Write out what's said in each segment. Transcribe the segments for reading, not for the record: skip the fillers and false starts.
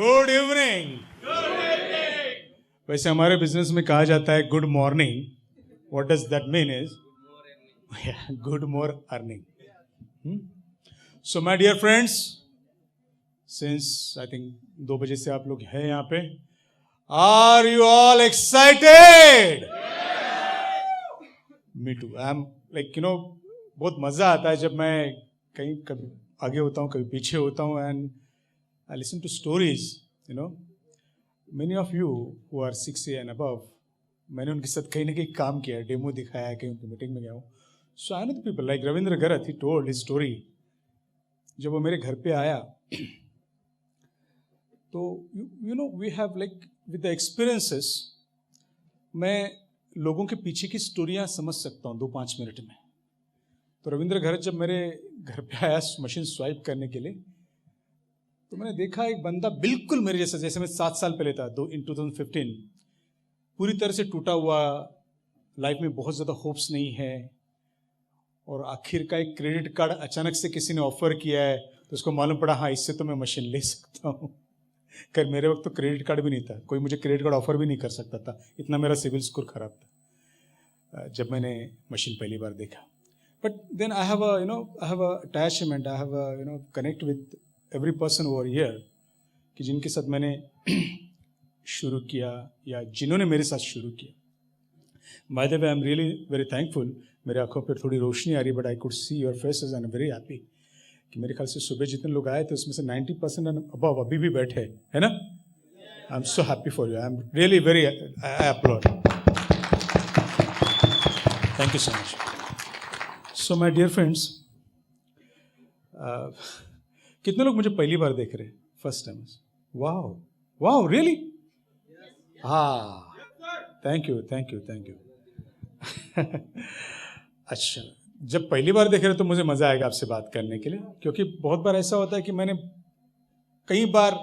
Good evening. वैसे हमारे business में कहा जाता है good morning. What does that mean is good more earning. So my dear friends, since I think 2 बजे से आप लोग हैं यहाँ पे, are you all excited? Me too. I am like बहुत मजा आता है जब मैं कहीं कभी आगे होता हूँ, कभी पीछे होता हूँ, and I listen to stories, many of you who are 6A and above, मैंने उनके साथ कहीं ना कहीं काम किया, डेमो दिखाया, कहीं उनकी मीटिंग में गया हूँ. So I know the people like Ravindra Garath, he told his story. जब वो मेरे घर पे आया, तो we have like with the experiences, मैं लोगों के पीछे की स्टोरियाँ समझ सकता हूँ 2-5 मिनट में. तो रविंद्र गरत जब मेरे घर पे आया मशीन स्वाइप करने के लिए, तो मैंने देखा एक बंदा बिल्कुल मेरे जैसा, जैसे मैं 7 साल पहले था, 2015, पूरी तरह से टूटा हुआ, लाइफ में बहुत ज़्यादा होप्स नहीं है, और आखिर का एक क्रेडिट कार्ड अचानक से किसी ने ऑफर किया है, तो उसको मालूम पड़ा हाँ इससे तो मैं मशीन ले सकता हूँ. खैर मेरे वक्त तो क्रेडिट कार्ड भी नहीं था, कोई मुझे क्रेडिट कार्ड ऑफर भी नहीं कर सकता था, इतना मेरा सिविल स्कोर खराब था जब मैंने मशीन पहली बार देखा. But then I have a attachment, I have a connect with every person over here, कि जिनके साथ मैंने शुरू किया या जिन्होंने मेरे साथ शुरू किया. Bye the way I am really very thankful. मेरे आंखों पर थोड़ी रोशनी आ रही, but I could see your faces and very happy कि मेरे ख्याल से सुबह जितने लोग आए थे उसमें से 90% एंड अबव अभी भी बैठे है ना. I am so happy for you. I am really very, I applaud. Thank you so much. So my dear friends, कितने लोग मुझे पहली बार देख रहे हैं, first time? Wow wow, really? हाँ, thank you thank you thank you. अच्छा, जब पहली बार देख रहे हैं तो मुझे मज़ा आएगा आपसे बात करने के लिए, क्योंकि बहुत बार ऐसा होता है कि मैंने कई बार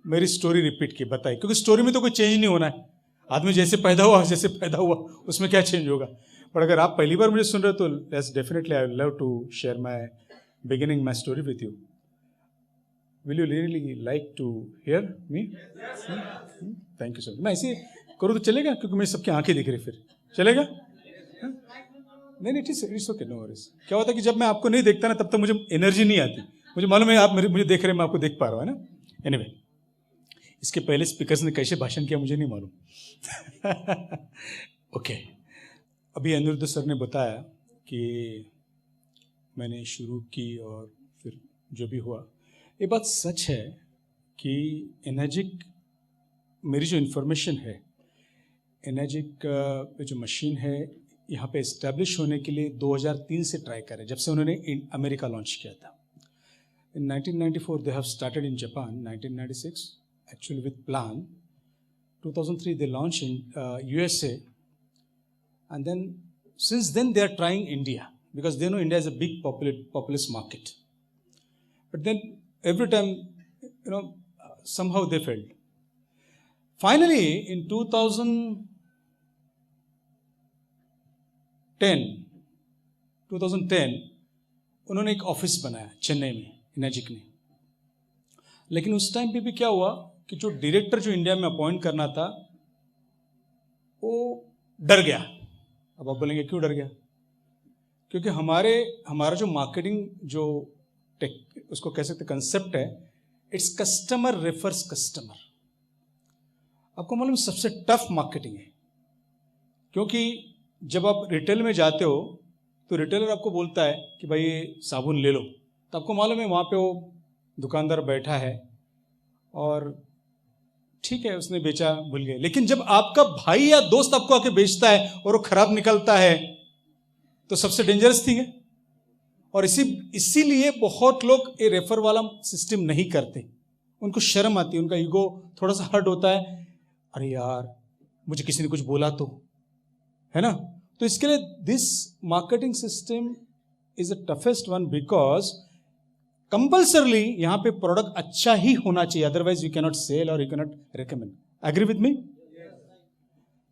मेरी स्टोरी रिपीट की, बताई, क्योंकि स्टोरी में तो कोई चेंज नहीं होना है. आदमी जैसे पैदा हुआ उसमें क्या चेंज होगा. पर अगर आप पहली बार मुझे सुन रहे हो तो let's definitely I love to share my beginning my story with you. Will you really like to hear me? Yes, sir. Thank you sir. मैं ऐसे करूँ तो चलेगा, क्योंकि मेरी सबकी आंखें दिख रही, फिर चलेगा? नहीं, इट्स ओके, नो वरीज. क्या होता है कि जब मैं आपको नहीं देखता ना, तब तक मुझे एनर्जी नहीं आती. मुझे मालूम है आप मुझे देख रहे हैं, मैं आपको देख पा रहा हूँ, है ना. एनीवे, इसके पहले स्पीकर्स ने कैसे भाषण किया मुझे नहीं मालूम. ओके, अभी अनिरुद्ध सर ने बताया कि मैंने शुरू की और फिर जो भी हुआ. ये बात सच है कि एनर्जिक, मेरी जो इन्फॉर्मेशन है, एनर्जिक जो मशीन है यहाँ पे इस्टेब्लिश होने के लिए 2003 से ट्राई कर रहे हैं, जब से उन्होंने अमेरिका लॉन्च किया था. In 1994 they have started in Japan, 1996 actually with plan, 2003 they launch in USA, and then since then they are trying India, because they know India is a big populous market. But then every time, somehow they failed. Finally, in 2010, उन्होंने एक office बनाया चेन्नई में, energic ने. लेकिन उस time पे भी क्या हुआ कि जो डायरेक्टर जो इंडिया में अपॉइंट करना था, वो डर गया. अब आप बोलेंगे क्यों डर गया? क्योंकि हमारा जो मार्केटिंग जो उसको कह सकते कंसेप्ट है, इट्स कस्टमर रेफर्स कस्टमर. आपको मालूम सबसे टफ मार्केटिंग है, क्योंकि जब आप रिटेल में जाते हो तो रिटेलर आपको बोलता है कि भाई ये साबुन ले लो, तो आपको मालूम है वहाँ पे वो दुकानदार बैठा है और ठीक है उसने बेचा, भूल गए. लेकिन जब आपका भाई या दोस्त आपको आके बेचता है और वो खराब निकलता है, तो सबसे डेंजरस थिंग है. और इसीलिए बहुत लोग ये रेफर वाला सिस्टम नहीं करते, उनको शर्म आती है, उनका ईगो थोड़ा सा हर्ट होता है. अरे यार मुझे किसी ने कुछ बोला तो, है ना. तो इसके लिए this marketing system is the toughest one, because compulsorily यहाँ पे प्रोडक्ट अच्छा ही होना चाहिए, अदरवाइज यू कैनॉट सेल और you cannot recommend. Agree with me?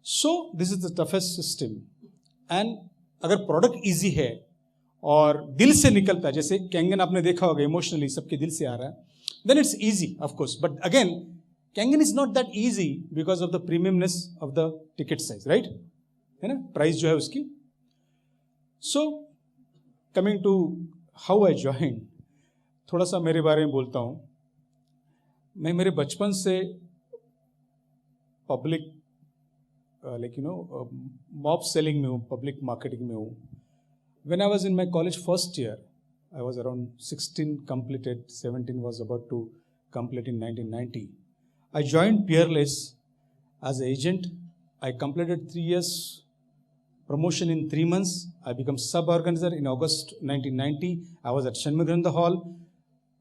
So this is the toughest system. And अगर प्रोडक्ट ईजी है और दिल से निकलता है, जैसे कैंगन आपने देखा होगा, इमोशनली सबके दिल से आ रहा है, then it's easy of course, but again Kangen is not that easy because of the premiumness of the ticket size, right, है ना, प्राइस जो है उसकी. So coming to how I join, थोड़ा सा मेरे बारे में बोलता हूँ. मैं मेरे बचपन से public like you know mob selling में हूँ, पब्लिक मार्केटिंग में हूँ. When I was in my college first year, I was around 16 completed, 17 was about to complete in 1990. I joined Peerless as an agent. I completed 3 years promotion in 3 months. I became sub-organizer in August 1990. I was at Shanmuganda Hall.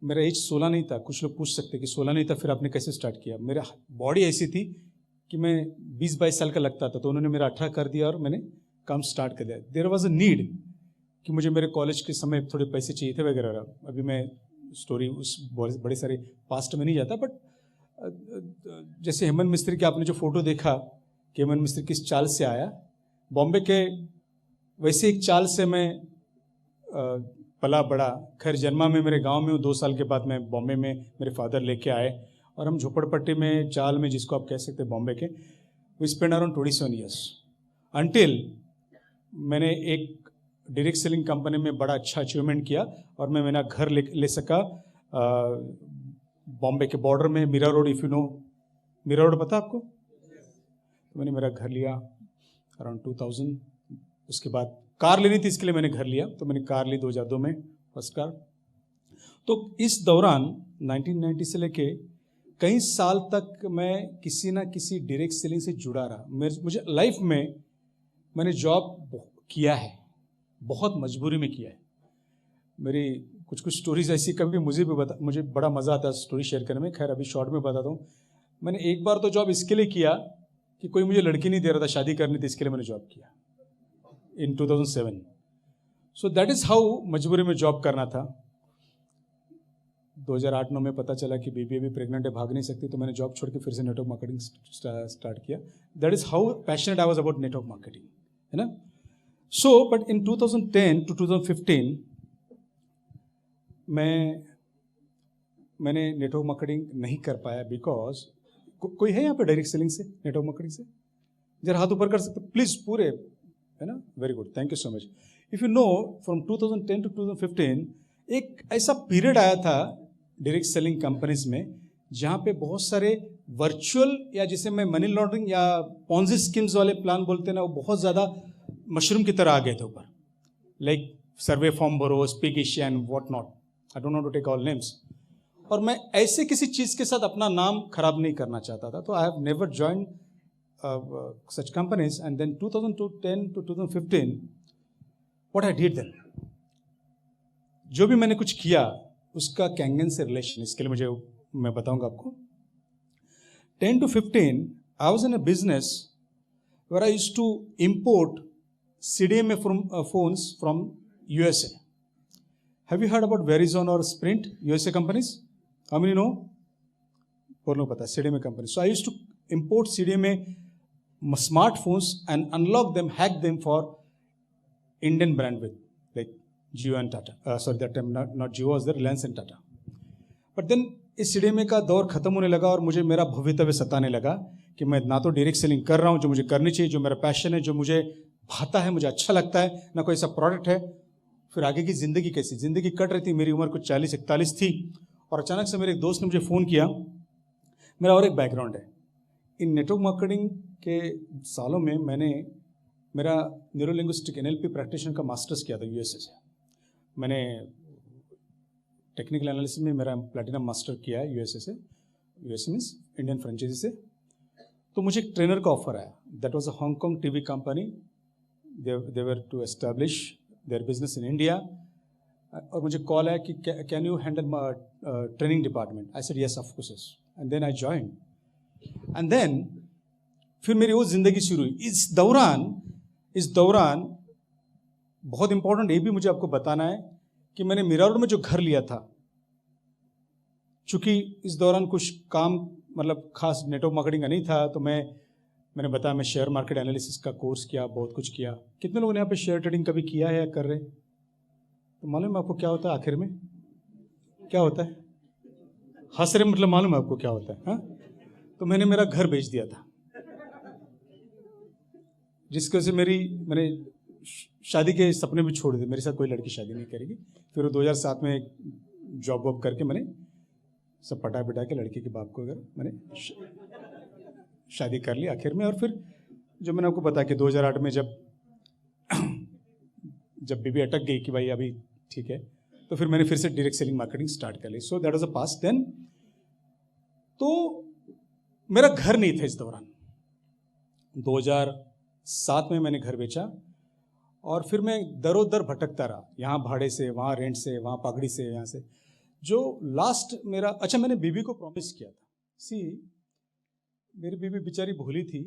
मेरा as 16 नहीं था. कुछ लोग पूछ सकते कि 16 नहीं था फिर आपने कैसे स्टार्ट किया. मेरा बॉडी ऐसी थी कि मैं 20-22 साल का लगता था, तो उन्होंने मेरा 18 कर दिया और मैंने काम स्टार्ट कर दिया. देयर वाज अ नीड कि मुझे मेरे कॉलेज के समय थोड़े पैसे चाहिए थे वगैरह. अभी मैं स्टोरी उस बड़े सारे पास्ट में नहीं जाता, बट जैसे हेमंत मिस्त्री के आपने जो फोटो देखा कि हेमंत मिस्त्री किस चाल से आया बॉम्बे के, वैसे एक चाल से मैं पला बड़ा. खैर जन्मा में मेरे गांव में हूँ. 2 साल के बाद मैं बॉम्बे में मेरे फादर लेके आए और हम झोपड़पट्टी में चाल में, जिसको आप कह सकते हैं बॉम्बे के, we spend around 27 years until मैंने एक डायरेक्ट सेलिंग कंपनी में बड़ा अच्छा अचीवमेंट किया और मैं मेरा घर ले सका बॉम्बे के बॉर्डर में, Mira road. If you know Mira road, पता आपको? तो मैंने मेरा घर लिया अराउंड 2000. उसके बाद कार लेनी थी, इसके लिए मैंने घर लिया, तो मैंने कार ली 2002 में, फर्स्ट कार. तो इस दौरान 1990 से लेके कई साल तक मैं किसी ना किसी डायरेक्ट सेलिंग से जुड़ा रहा. मुझे लाइफ में मैंने जॉब किया है, बहुत मजबूरी में किया है. मेरी कुछ स्टोरीज ऐसी कभी मुझे बड़ा मज़ा आता है स्टोरी शेयर करने में. खैर अभी शॉर्ट में बताता हूँ. मैंने एक बार तो जॉब इसके लिए किया कि कोई मुझे लड़की नहीं दे रहा था, शादी करनी थी, इसके लिए मैंने जॉब किया इन 2007. सो दैट इज़ हाउ मजबूरी में जॉब करना था. 2008-9 में पता चला कि बेबी अभी प्रेग्नेंट है, भाग नहीं सकती, तो मैंने जॉब छोड़ के फिर से नेटवर्क मार्केटिंग स्टार्ट किया. That is how passionate I was about network marketing, है ना. सो बट इन 2010 to 2015 मैंने नेटवर्क मार्केटिंग नहीं कर पाया बिकॉज कोई है यहाँ पे डायरेक्ट सेलिंग से, नेटवर्क मार्केटिंग से? जरा हाथ ऊपर कर सकते प्लीज़, पूरे, है ना. Very good, thank you so much. If you know from 2010 to 2015 एक ऐसा पीरियड आया था डायरेक्ट सेलिंग कंपनीज में जहाँ पे बहुत सारे वर्चुअल, या जिसे मैं मनी लॉन्ड्रिंग या पॉन्जी स्कीम्स वाले प्लान बोलते हैं ना, वो बहुत ज़्यादा मशरूम की तरह आ गए थे ऊपर. लाइक सर्वे फॉर्म भरो, speak Asia and what not, I don't want to take all names. और मैं ऐसे किसी चीज़ के साथ अपना नाम खराब नहीं करना चाहता था, तो I have never join such companies. And then 2010 to 2015 what I did then, जो भी मैंने कुछ किया उसका कैंगन से रिलेशन, इसके लिए मैं बताऊंगा आपको. 10 to 15 I was in a business where I used to import CDMA phones from USA. Have you heard about Verizon or Sprint, USA companies? How many know? और लोग पता है CDMA companies. So I used to import CDMA smartphones and unlock them, hack them for Indian bandwidth like Jio and Tata. Sorry, that time not Jio was there, Reliance and Tata. But then इस CDMA का दौर खत्म होने लगा और मुझे मेरा भवितव्य सताने लगा कि मैं ना तो डायरेक्ट सेलिंग कर रहा हूँ जो मुझे करनी चाहिए, जो मेरा पैशन है, जो मुझे भाता है, मुझे अच्छा लगता है, ना कोई ऐसा प्रोडक्ट है. फिर आगे की ज़िंदगी कैसी, ज़िंदगी कट रही थी. मेरी उम्र कुछ 40-41 थी और अचानक से मेरे एक दोस्त ने मुझे फ़ोन किया. मेरा और एक बैकग्राउंड है इन नेटवर्क मार्केटिंग के सालों में. मैंने मेरा न्यूरो लिंग्विस्टिक NLP प्रैक्टिशनर का मास्टर्स किया था USA से. मैंने टेक्निकल एनालिसिस में मेरा प्लैटिनम मास्टर किया है USA से. USA मीन्स इंडियन फ्रेंचाइजी से. तो मुझे एक ट्रेनर का ऑफर आया. That was a Hong Kong TV company. They were to establish their business in India. और मुझे कॉल आया कि can you handle training department. I said yes of course. And then I joined. And then फिर मेरी वो जिंदगी शुरू हुई. इस दौरान बहुत इंपॉर्टेंट ये भी मुझे आपको बताना है कि मैंने मीरा रोड में जो घर लिया था, चूंकि इस दौरान कुछ काम मतलब खास नेटवर्क मार्केटिंग का नहीं था, तो मैंने बताया मैं शेयर मार्केट एनालिसिस का कोर्स किया, बहुत कुछ किया. कितने लोगों ने यहाँ पे शेयर ट्रेडिंग कभी किया है या कर रहे? तो मालूम है आपको क्या होता है आखिर में? क्या होता है? हंस रहे मतलब मालूम है आपको क्या होता है? हाँ, तो मैंने मेरा घर बेच दिया था, जिसकी वजह से मैंने शादी के सपने भी छोड़ दिए। मेरे साथ कोई लड़की शादी नहीं करेगी। फिर 2007 में एक जॉब वॉब करके मैंने सब पटा पिटा के लड़की के बाप को अगर मैंने शादी कर ली आखिर में। और फिर जो मैंने आपको बताया कि 2008 में जब बीबी अटक गई कि भाई अभी ठीक है, तो फिर मैंने फिर से डायरेक्ट सेलिंग मार्केटिंग स्टार्ट कर ली। So that was a past. Then तो मेरा घर नहीं था इस दौरान। 2007 में मैंने घर बेचा और फिर मैं दरोदर भटकता रहा, यहाँ भाड़े से, वहाँ रेंट से, वहाँ पगड़ी से, यहाँ से। जो लास्ट मेरा, अच्छा मैंने बीबी को प्रॉमिस किया था, मेरी बीबी बेचारी भूली थी।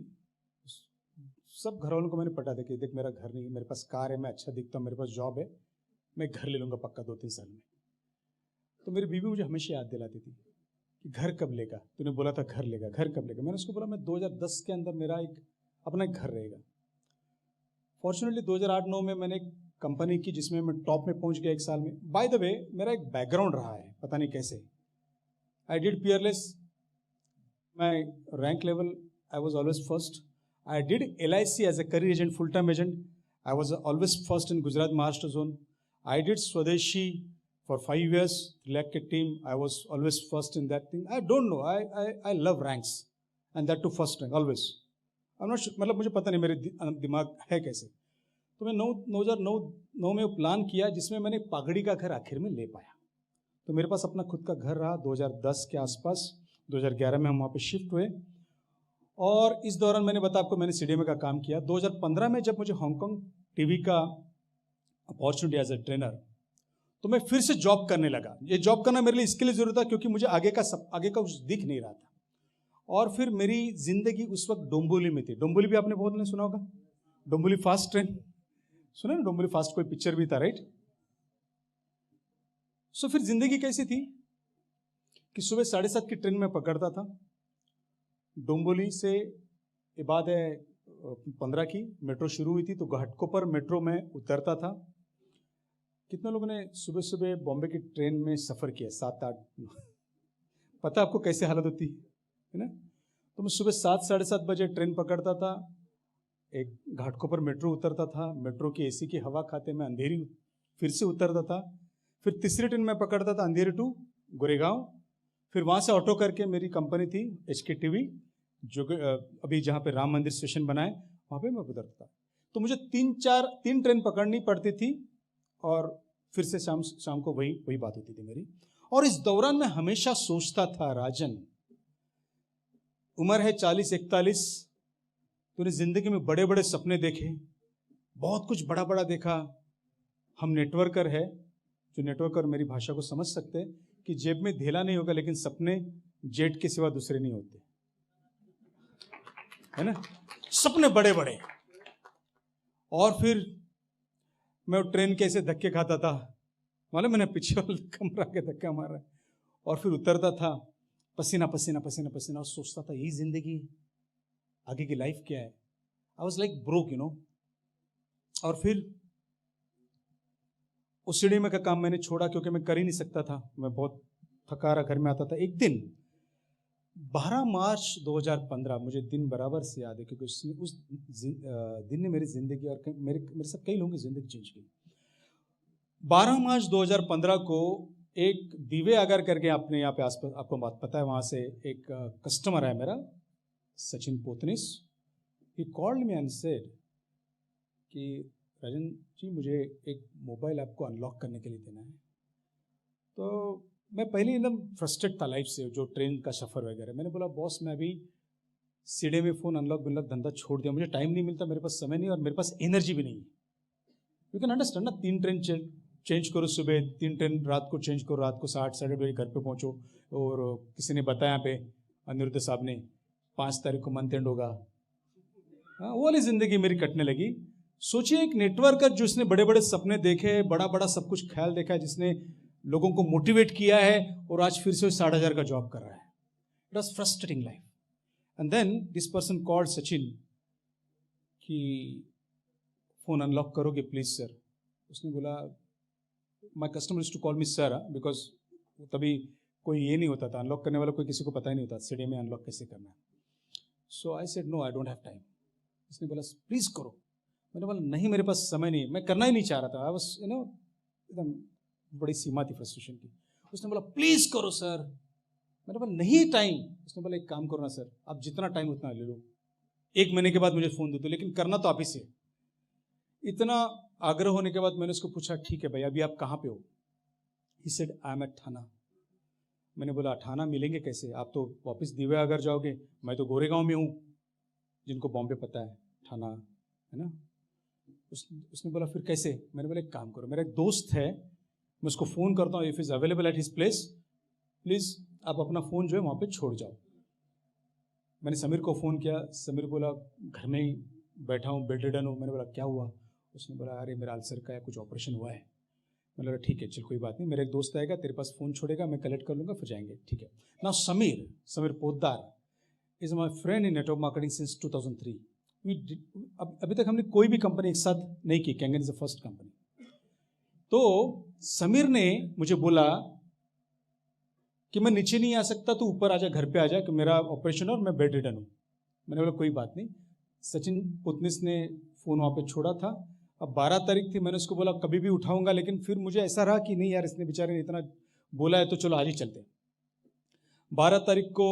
सब घर वालों को मैंने पटा दिया कि देख मेरा घर नहीं है, मेरे पास कार है, मैं अच्छा दिखता हूँ, मेरे पास जॉब है, मैं घर ले लूँगा पक्का 2-3 साल में। तो मेरी बीबी मुझे हमेशा याद दिलाती थी कि घर कब लेगा, तूने बोला था घर लेगा, घर कब लेगा। मैंने उसको बोला मैं 2010 के अंदर मेरा एक अपना एक घर रहेगा। फॉर्चुनेटली 2008-9 में मैंने एक कंपनी की जिसमें मैं टॉप में पहुंच गया 1 साल में। बाय द वे मेरा एक बैकग्राउंड रहा है, पता नहीं कैसे। I did Peerless, my rank level I was always first. I did LIC as a career agent, full time agent, I was always first in Gujarat Maharashtra zone. I did Swadeshi for 5 years, like a team, I was always first in that thing. I don't know, I love ranks and that too first rank always. I'm not sure, मतलब मुझे पता नहीं मेरे दिमाग है कैसे। तो मैं 2009 में वो प्लान किया जिसमें मैंने पगड़ी का घर आखिर में ले पाया। तो मेरे पास अपना खुद का घर रहा 2010 के आसपास। 2011 में हम वहाँ पे शिफ्ट हुए और इस दौरान मैंने बताया आपको मैंने CDMA का काम किया। 2015 में जब मुझे हांगकांग टीवी का अपॉर्चुनिटी एज ए ट्रेनर, तो मैं फिर से जॉब करने लगा। ये जॉब करना मेरे लिए इसके लिए जरूरत था क्योंकि मुझे आगे का कुछ दिख नहीं रहा था। और फिर मेरी जिंदगी उस वक्त डोंबिवली में थी। डोंबिवली भी आपने बहुत ने सुना होगा, डोंबिवली फास्ट ट्रेन सुना ना, डोंबिवली फास्ट कोई पिक्चर भी था, राइट। सो फिर जिंदगी कैसी थी कि सुबह 7:30 की ट्रेन में पकड़ता था, डोंबिवली से इबाद है 15 की मेट्रो शुरू हुई थी, तो घाटकोपर मेट्रो में उतरता था। कितने लोगों ने सुबह सुबह बॉम्बे की ट्रेन में सफ़र किया, 7-8 पता आपको कैसे हालत होती है ना। तो मैं सुबह 7-7:30 बजे ट्रेन पकड़ता था, एक घाटकोपर मेट्रो उतरता था, मेट्रो की AC की हवा खाते मैं अंधेरी फिर से उतरता था, फिर तीसरी ट्रेन में पकड़ता था अंधेरी टू गोरेगांव, फिर वहाँ से ऑटो करके मेरी कंपनी थी HKTV जो अभी जहाँ पे राम मंदिर स्टेशन बना है वहाँ पे मैं उतरता था। तो मुझे 3 ट्रेन पकड़नी पड़ती थी और फिर से शाम को वही बात होती थी मेरी। और इस दौरान मैं हमेशा सोचता था, राजन उम्र है 40-41, तूने जिंदगी में बड़े बड़े सपने देखे, बहुत कुछ बड़ा बड़ा देखा। हम नेटवर्कर है, जो नेटवर्कर मेरी भाषा को समझ सकते हैं कि जेब में धेला नहीं होगा लेकिन सपने जेट के सिवा दूसरे नहीं होते, है ना, सपने बड़े बड़े। और फिर मैं ट्रेन के ऐसे धक्के खाता था, मालूम मैंने पीछे वाले कमरा के धक्का मारा, और फिर उतरता था पसीना पसीना पसीना पसीना, और सोचता था यही जिंदगी, आगे की लाइफ क्या है। I was like broke, you know. और फिर उस CDMA का काम मैंने छोड़ा क्योंकि मैं कर ही नहीं सकता था, मैं बहुत थका रहा घर में आता था। एक दिन 12 मार्च 2015, मुझे दिन बराबर से याद है क्योंकि उस दिन ने मेरी जिंदगी और मेरे साथ कई लोगों की जिंदगी चेंज की। 12 मार्च 2015 को एक दिव्य आगर करके आपने यहाँ पे आसपास आपको बात पता है, वहाँ से एक कस्टमर है मेरा, Sachin Potnis. He called me and said कि राजन जी मुझे एक मोबाइल आपको अनलॉक करने के लिए देना है। तो मैं पहले एकदम फ्रस्ट्रेट था लाइफ से, जो ट्रेन का सफ़र वगैरह। मैंने बोला बॉस मैं अभी CDMA फ़ोन अनलॉक धंधा छोड़ दिया, मुझे टाइम नहीं मिलता, मेरे पास समय नहीं और मेरे पास एनर्जी भी नहीं है। यू कैन अंडरस्टैंड ना, 3 ट्रेन चेंज करो सुबह, 3 ट्रेन रात को चेंज करो, रात को 8-8:30 बजे घर पे पहुँचो। और किसी ने बताया यहाँ पे अनिरुद्ध साहब ने 5 तारीख को मंथ एंड होगा। हाँ, वो वाली ज़िंदगी मेरी कटने लगी। सोचिए एक नेटवर्कर जिसने बड़े बड़े सपने देखे, बड़ा बड़ा सब कुछ ख्याल देखा है, जिसने लोगों को मोटिवेट किया है, और आज फिर से 60,000 का जॉब कर रहा है। It was frustrating life. And then this person called Sachin कि फ़ोन अनलॉक करोगे प्लीज़ सर। उसने बोला my customer is to call me sir, because तभी कोई ये नहीं होता था, अनलॉक करने वाला कोई किसी को पता ही नहीं होता सीढ़ी में अनलॉक कैसे करना है। So I said no, I don't have time. उसने बोला प्लीज़ करो। मैंने बोला नहीं, मेरे पास समय नहीं, मैं करना ही नहीं चाह रहा था। आई वाज एकदम बड़ी सीमा थी फ्रस्ट्रेशन की। उसने बोला प्लीज़ करो सर। मैंने बोला नहीं टाइम। उसने बोला एक काम करो ना सर, आप जितना टाइम उतना ले लो, 1 महीने के बाद मुझे फ़ोन दे दो, लेकिन करना तो आप ही से। इतना आग्रह होने के बाद मैंने उसको पूछा ठीक है भाई, अभी आप कहाँ पे हो? He said I am at थाना। मैंने बोला थाना मिलेंगे कैसे, आप तो वापस दिव्या अगर जाओगे, मैं तो गोरेगांव में हूँ, जिनको बॉम्बे पता है थाना, है ना। उसने बोला फिर कैसे? मैंने बोला एक काम करो, मेरा एक दोस्त है, मैं उसको फ़ोन करता हूँ, if is available at his place, please आप अपना फ़ोन जो है वहाँ पे छोड़ जाओ। मैंने समीर को फ़ोन किया, समीर बोला घर में ही बैठा हूँ, बेड रिडन हूँ। मैंने बोला क्या हुआ? उसने बोला अरे मेरा अल्सर का है, कुछ ऑपरेशन हुआ है। मैंने बोला ठीक है चल कोई बात नहीं, मेरा एक दोस्त आएगा, तेरे पास फ़ोन छोड़ेगा, मैं कलेक्ट कर लूँगा, फिर जाएंगे, ठीक है ना। Sameer Poddar is my friend in network marketing since 2003। अभी तक हमने कोई भी कंपनी एक साथ नहीं की, Kangen is the first company. तो समीर ने मुझे बोला कि मैं नीचे नहीं आ सकता, तो ऊपर आजा, घर पे आजा, कि मेरा ऑपरेशन और मैं बेड रिडन हूँ। मैंने बोला कोई बात नहीं। सचिन पुतनिस ने फ़ोन वहाँ पे छोड़ा था। अब 12 तारीख थी, मैंने उसको बोला कभी भी उठाऊंगा, लेकिन फिर मुझे ऐसा रहा कि नहीं यार, इसने बेचारे ने इतना बोला है तो चलो आज ही चलते। 12 तारीख को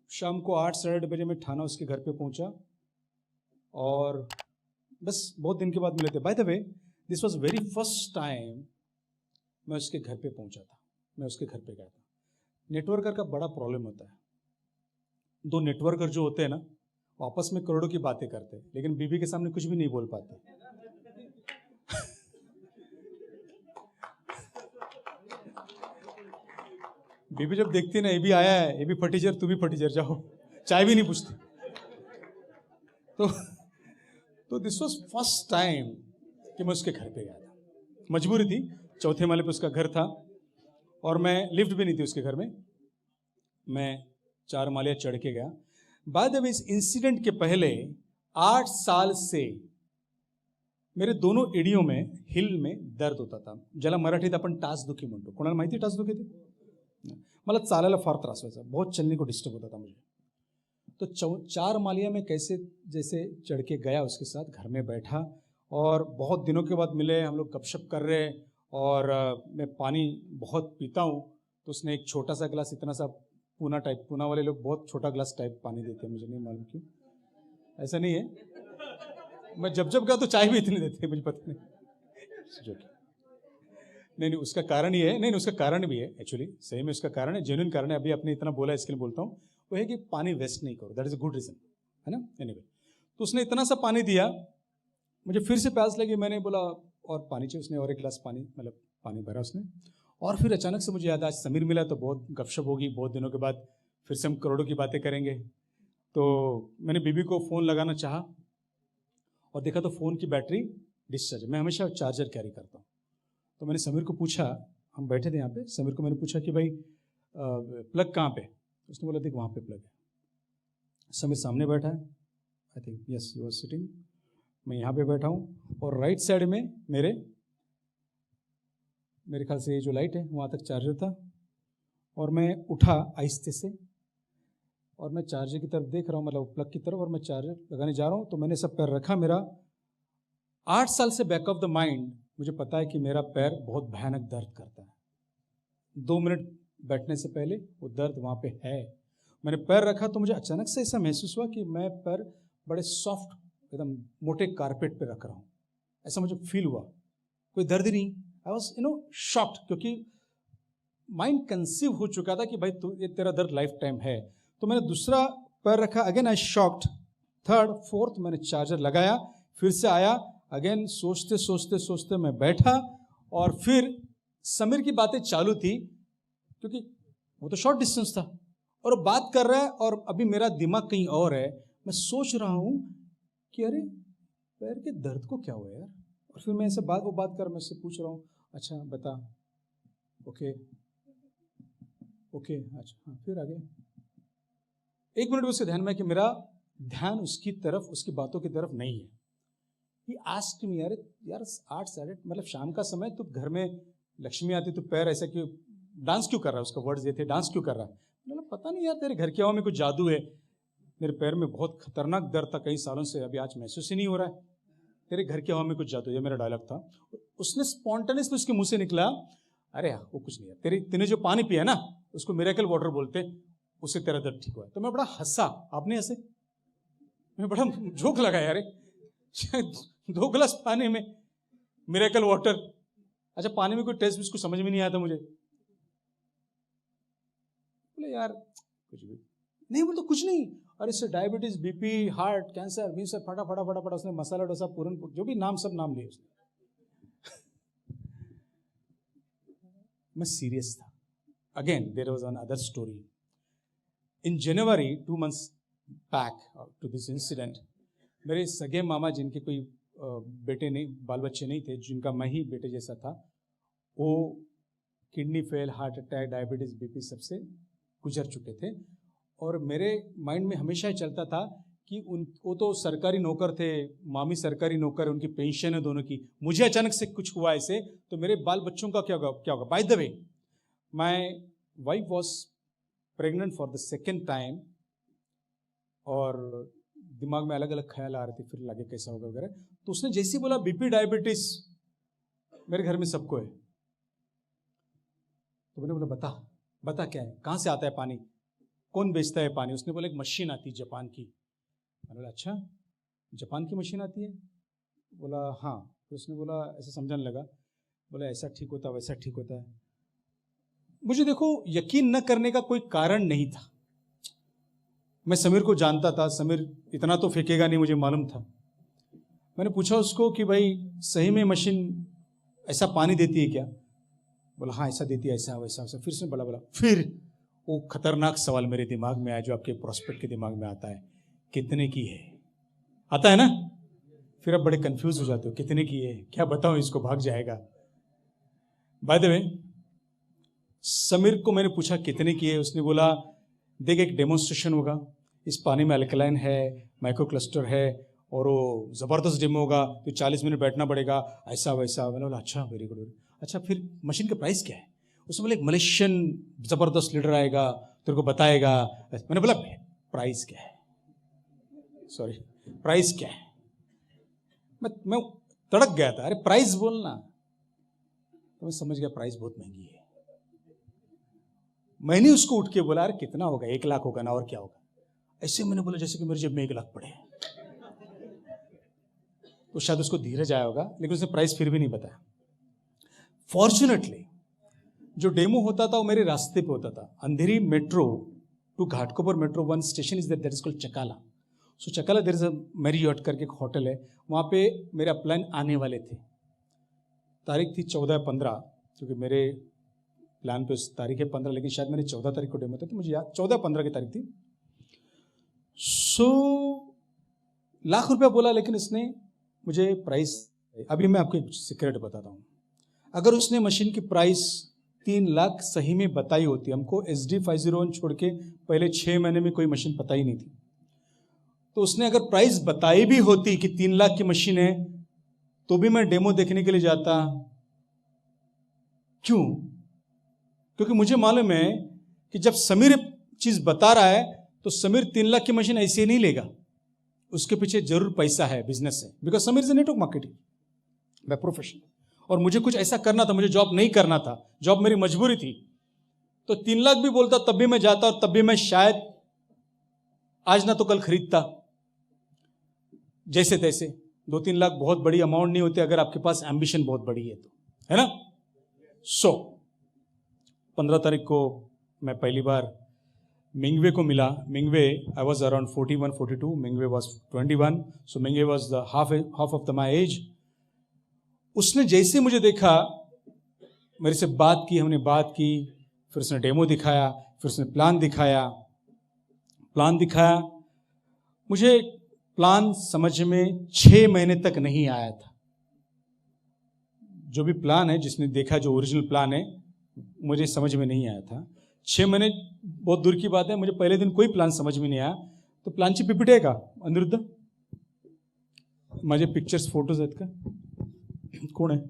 शाम को 8 साढ़े 8 बजे मैं थाना उसके घर पे पहुंचा, और बस बहुत दिन के बाद मिले थे। Bye the way this was very first time मैं उसके घर पे पहुंचा था, मैं उसके घर पे गया था। नेटवर्कर का बड़ा प्रॉब्लम होता है, 2 नेटवर्कर जो होते हैं ना, आपस में करोड़ों की बातें करते हैं, लेकिन बीवी के सामने कुछ भी नहीं बोल पाते। बीवी जब देखती ना ये भी आया है, ये भी फटीचर, तू भी फटीचर, जाओ, चाय भी नहीं पूछती। तो दिस वाज फर्स्ट टाइम कि मैं उसके घर पे गया था। मजबूरी थी, 4थे माले पे उसका घर था, और मैं लिफ्ट भी नहीं थी उसके घर में, मैं 4 माले चढ़ के गया। बाद में इस इंसिडेंट के पहले 8 साल से मेरे दोनों एडियों में, हिल में दर्द होता था, ज्याला मराठीत आपण टाचदुखी म्हणतो। कोणाला माहिती टाचदुखी ते? मला चालायला फार त्रास व्हायचा, बहुत चलने को डिस्टर्ब होता था मुझे। तो 4 मालिया में कैसे जैसे चढ़ के गया उसके साथ, घर में बैठा, और बहुत दिनों के बाद मिले, हम लोग गपशप कर रहे, और मैं पानी बहुत पीता हूँ, तो उसने एक छोटा सा गिलास, इतना सा पूना टाइप, पूना वाले लोग बहुत छोटा गिलास टाइप पानी देते हैं, मुझे नहीं मालूम क्यों, ऐसा नहीं है, मैं जब गया तो चाय भी इतनी देते हैं, मुझे पता नहीं। जो नहीं, उसका कारण ये है, नहीं उसका कारण भी है एक्चुअली, सही में उसका कारण है, जेन्युइन कारण है, अभी आपने इतना बोला इसके लिए बोलता हूँ, वो है कि पानी वेस्ट नहीं करो, that is a good reason, है ना। एनीवे, तो उसने इतना सा पानी दिया, मुझे फिर से प्यास लगी, मैंने बोला और पानी चाहिए, उसने और एक गिलास पानी, मतलब पानी भरा उसने, और फिर अचानक से मुझे याद, आज समीर मिला तो बहुत गपशप होगी, बहुत दिनों के बाद फिर से हम करोड़ों की बातें करेंगे। तो मैंने बीबी को फ़ोन लगाना चाहा, और देखा तो फ़ोन की बैटरी डिस्चार्ज। मैं हमेशा चार्जर कैरी करता हूँ। तो मैंने समीर को पूछा, हम बैठे थे यहाँ पे, समीर को मैंने पूछा कि भाई प्लग कहाँ पे? उसने बोला देख वहाँ पे प्लग है। समीर सामने बैठा है, I think yes you are sitting, मैं यहाँ पे बैठा हूँ, और राइट साइड में मेरे ख्याल से ये जो लाइट है वहाँ तक चार्जर था, और मैं उठा आहिस्ते से, और मैं चार्जर की तरफ देख रहा हूँ, मतलब प्लग की तरफ, और मैं चार्जर लगाने जा रहा हूँ, तो मैंने सब पैर रखा। मेरा 8 साल से बैक ऑफ द माइंड मुझे पता है कि मेरा पैर बहुत भयानक दर्द करता है। 2 मिनट बैठने से पहले वो दर्द वहाँ पे है। मैंने पैर रखा तो मुझे अचानक से ऐसा महसूस हुआ कि मैं पैर बड़े सॉफ्ट, एकदम मोटे कारपेट पे रख रहा हूँ, ऐसा मुझे फील हुआ, कोई दर्द ही नहीं। आई वॉज शॉक्ड, क्योंकि माइंड कंसीव हो चुका था कि भाई ये तेरा दर्द लाइफ टाइम है। तो मैंने दूसरा पैर रखा, again I shocked, third fourth मैंने चार्जर लगाया, फिर से आया, अगेन सोचते सोचते सोचते मैं बैठा, और फिर समीर की बातें चालू थी, क्योंकि वो तो शॉर्ट डिस्टेंस था, और बात कर रहा है, और अभी मेरा दिमाग कहीं और है। मैं सोच रहा हूँ कि अरे पैर के दर्द को क्या हुआ यार, और फिर मैं ऐसे वो बात कर, मैं उससे पूछ रहा हूँ, अच्छा बता, ओके अच्छा हाँ, फिर आगे 1 मिनट में उसके ध्यान में कि मेरा ध्यान उसकी तरफ, उसकी बातों की तरफ नहीं है। He asked me, यार 8 साढ़े, मतलब शाम का समय, तो घर में लक्ष्मी आती तो पैर ऐसा क्यों डांस क्यों कर रहा है, उसका वर्ड्स ये थे, डांस क्यों कर रहा है। मैंने बोला पता नहीं यार, तेरे घर की हवा में कुछ जादू है, मेरे पैर में बहुत खतरनाक दर्द था कई सालों से, अभी आज महसूस ही नहीं हो रहा है, तेरे घर की हवा में कुछ जादू है, ये मेरा डायलॉग था। उसने स्पॉन्टेनियसली उसके मुंह से निकला, अरे यार वो कुछ नहीं है, तूने जो पानी पिया ना उसको मिरेकल वाटर बोलते, उससे तेरा दर्द ठीक हुआ। तो मैं बड़ा हंसा, आपने हंसे, मैं बड़ा जोक लगाया, अरे 2 गिलास पानी में मिरेकल वाटर, अच्छा पानी में कोई टेस्ट भी उसको समझ में नहीं आता मुझे। बोले यार कुछ भी नहीं, बोल तो कुछ नहीं, और इससे diabetes, BP, heart, cancer, means फटा फटा फटा फटा, उसने मसाला डोसा, पूरन, जो भी नाम, सब नाम लिए उसने। मैं सीरियस था। Again there was one other story in January 2 months back to this incident. मेरे सगे मामा जिनके कोई बेटे नहीं, बाल बच्चे नहीं थे, जिनका मैं ही बेटे जैसा था, वो kidney fail, heart attack, diabetes, BP सबसे गुजर चुके थे। और मेरे माइंड में हमेशा ही चलता था कि वो तो सरकारी नौकर थे, मामी सरकारी नौकर, उनकी पेंशन है दोनों की, मुझे अचानक से कुछ हुआ ऐसे तो मेरे बाल बच्चों का क्या होगा। Bye the way, my wife was pregnant for the second time, और दिमाग में अलग अलग ख्याल आ रहे थे, फिर लगे कैसा होगा वगैरह। तो उसने जैसे ही बोला बीपी, डायबिटीज मेरे घर में सबको है, तो मैंने बोला बता क्या है, कहाँ से आता है पानी, कौन बेचता है पानी। उसने बोला एक मशीन आती है जापान की। मैंने बोला अच्छा जापान की मशीन आती है, बोला हाँ। फिर उसने बोला, ऐसे समझाने लगा, बोला ऐसा ठीक होता है, वैसा ठीक होता है। मुझे देखो यकीन न करने का कोई कारण नहीं था, मैं समीर को जानता था, समीर इतना तो फेंकेगा नहीं, मुझे मालूम था। मैंने पूछा उसको कि भाई सही में मशीन ऐसा पानी देती है क्या, बोला हाँ ऐसा देती है, ऐसा वैसा वैसा। फिर उसने बोला फिर वो खतरनाक सवाल मेरे दिमाग में आया जो आपके प्रोस्पेक्ट के दिमाग में आता है, कितने की है, आता है ना। फिर आप बड़े कंफ्यूज हो जाते हो, कितने की है, क्या बताऊं इसको, भाग जाएगा। बाय द वे, समीर को मैंने पूछा कितने की है, उसने बोला देख एक डेमोन्स्ट्रेशन होगा, इस पानी में अल्कलाइन है, माइक्रो क्लस्टर है, और वो ज़बरदस्त डेमो होगा, तो 40 मिनट बैठना पड़ेगा, ऐसा वैसा। मैंने बोला अच्छा वेरी गुड। अच्छा फिर मशीन का प्राइस क्या है। उसने बोला एक मलेशियन ज़बरदस्त लीडर आएगा, तेरे को बताएगा। मैंने बोला प्राइस क्या है, सॉरी प्राइस क्या है। मैं तड़क गया था, अरे प्राइस बोलना। तो मैं समझ गया प्राइस बहुत महंगी है। मैंने उसको उठ के बोला अरे कितना होगा, 1 लाख होगा ना, और क्या होगा। ऐसे मैंने बोला जैसे कि मेरी जेब में 1 लाख पड़े। तो शायद उसको धीरज आया होगा, लेकिन उसने प्राइस फिर भी नहीं बताया। फॉर्चुनेटली जो डेमो होता था वो मेरे रास्ते पे होता था, Andheri metro to Ghatkopar metro 1 station is that is called Chakala. So Chakala there is a Marriott करके एक होटल है, वहाँ पे मेरे अपलाइन आने वाले थे। तारीख थी 14-15, क्योंकि मेरे प्लान पे उस तारीख है 15, लेकिन शायद मैंने 14 तारीख को डेमो था, तो मुझे याद 14-15 की तारीख थी। सो लाख रुपया बोला, लेकिन इसने मुझे प्राइस, अभी मैं आपको एक सीक्रेट बताता हूँ, अगर उसने मशीन की प्राइस 3 लाख सही में बताई होती, हमको SD 501 छोड़ के पहले 6 महीने में कोई मशीन पता ही नहीं थी, तो उसने अगर प्राइस बताई भी होती कि 3 लाख की मशीन है, तो भी मैं डेमो देखने के लिए जाता। क्यों? क्योंकि मुझे मालूम है कि जब समीर चीज बता रहा है तो समीर 3 लाख की मशीन ऐसे नहीं लेगा, उसके पीछे जरूर पैसा है, बिजनेस है। Because Sameer is network marketing by profession, और मुझे कुछ ऐसा करना था, मुझे जॉब नहीं करना था, जॉब मेरी मजबूरी थी। तो 3 लाख भी बोलता तब भी मैं जाता, और तब भी मैं शायद आज ना तो कल खरीदता, जैसे तैसे। 2-3 लाख बहुत बड़ी अमाउंट नहीं होती अगर आपके पास एम्बिशन बहुत बड़ी है तो, है ना। सो 15 तारीख को मैं पहली बार मिंगवे को मिला। Mingwei, I was around 41-42, Mingwei was 21, so Mingwei was the half of the my age. उसने जैसे मुझे देखा, मेरे से बात की, हमने बात की, फिर उसने डेमो दिखाया, फिर उसने प्लान दिखाया। मुझे प्लान समझ में 6 महीने तक नहीं आया था। जो भी प्लान है, जिसने देखा, जो ओरिजिनल प्लान है, मुझे समझ में नहीं आया था। 6 महीने बहुत दूर की बात है, मुझे पहले दिन कोई प्लान समझ में नहीं आया। तो प्लानची पीपीटी आहे का अनिरुद्ध? माझे पिक्चर्स फोटोज आहेत का? कोण आहे?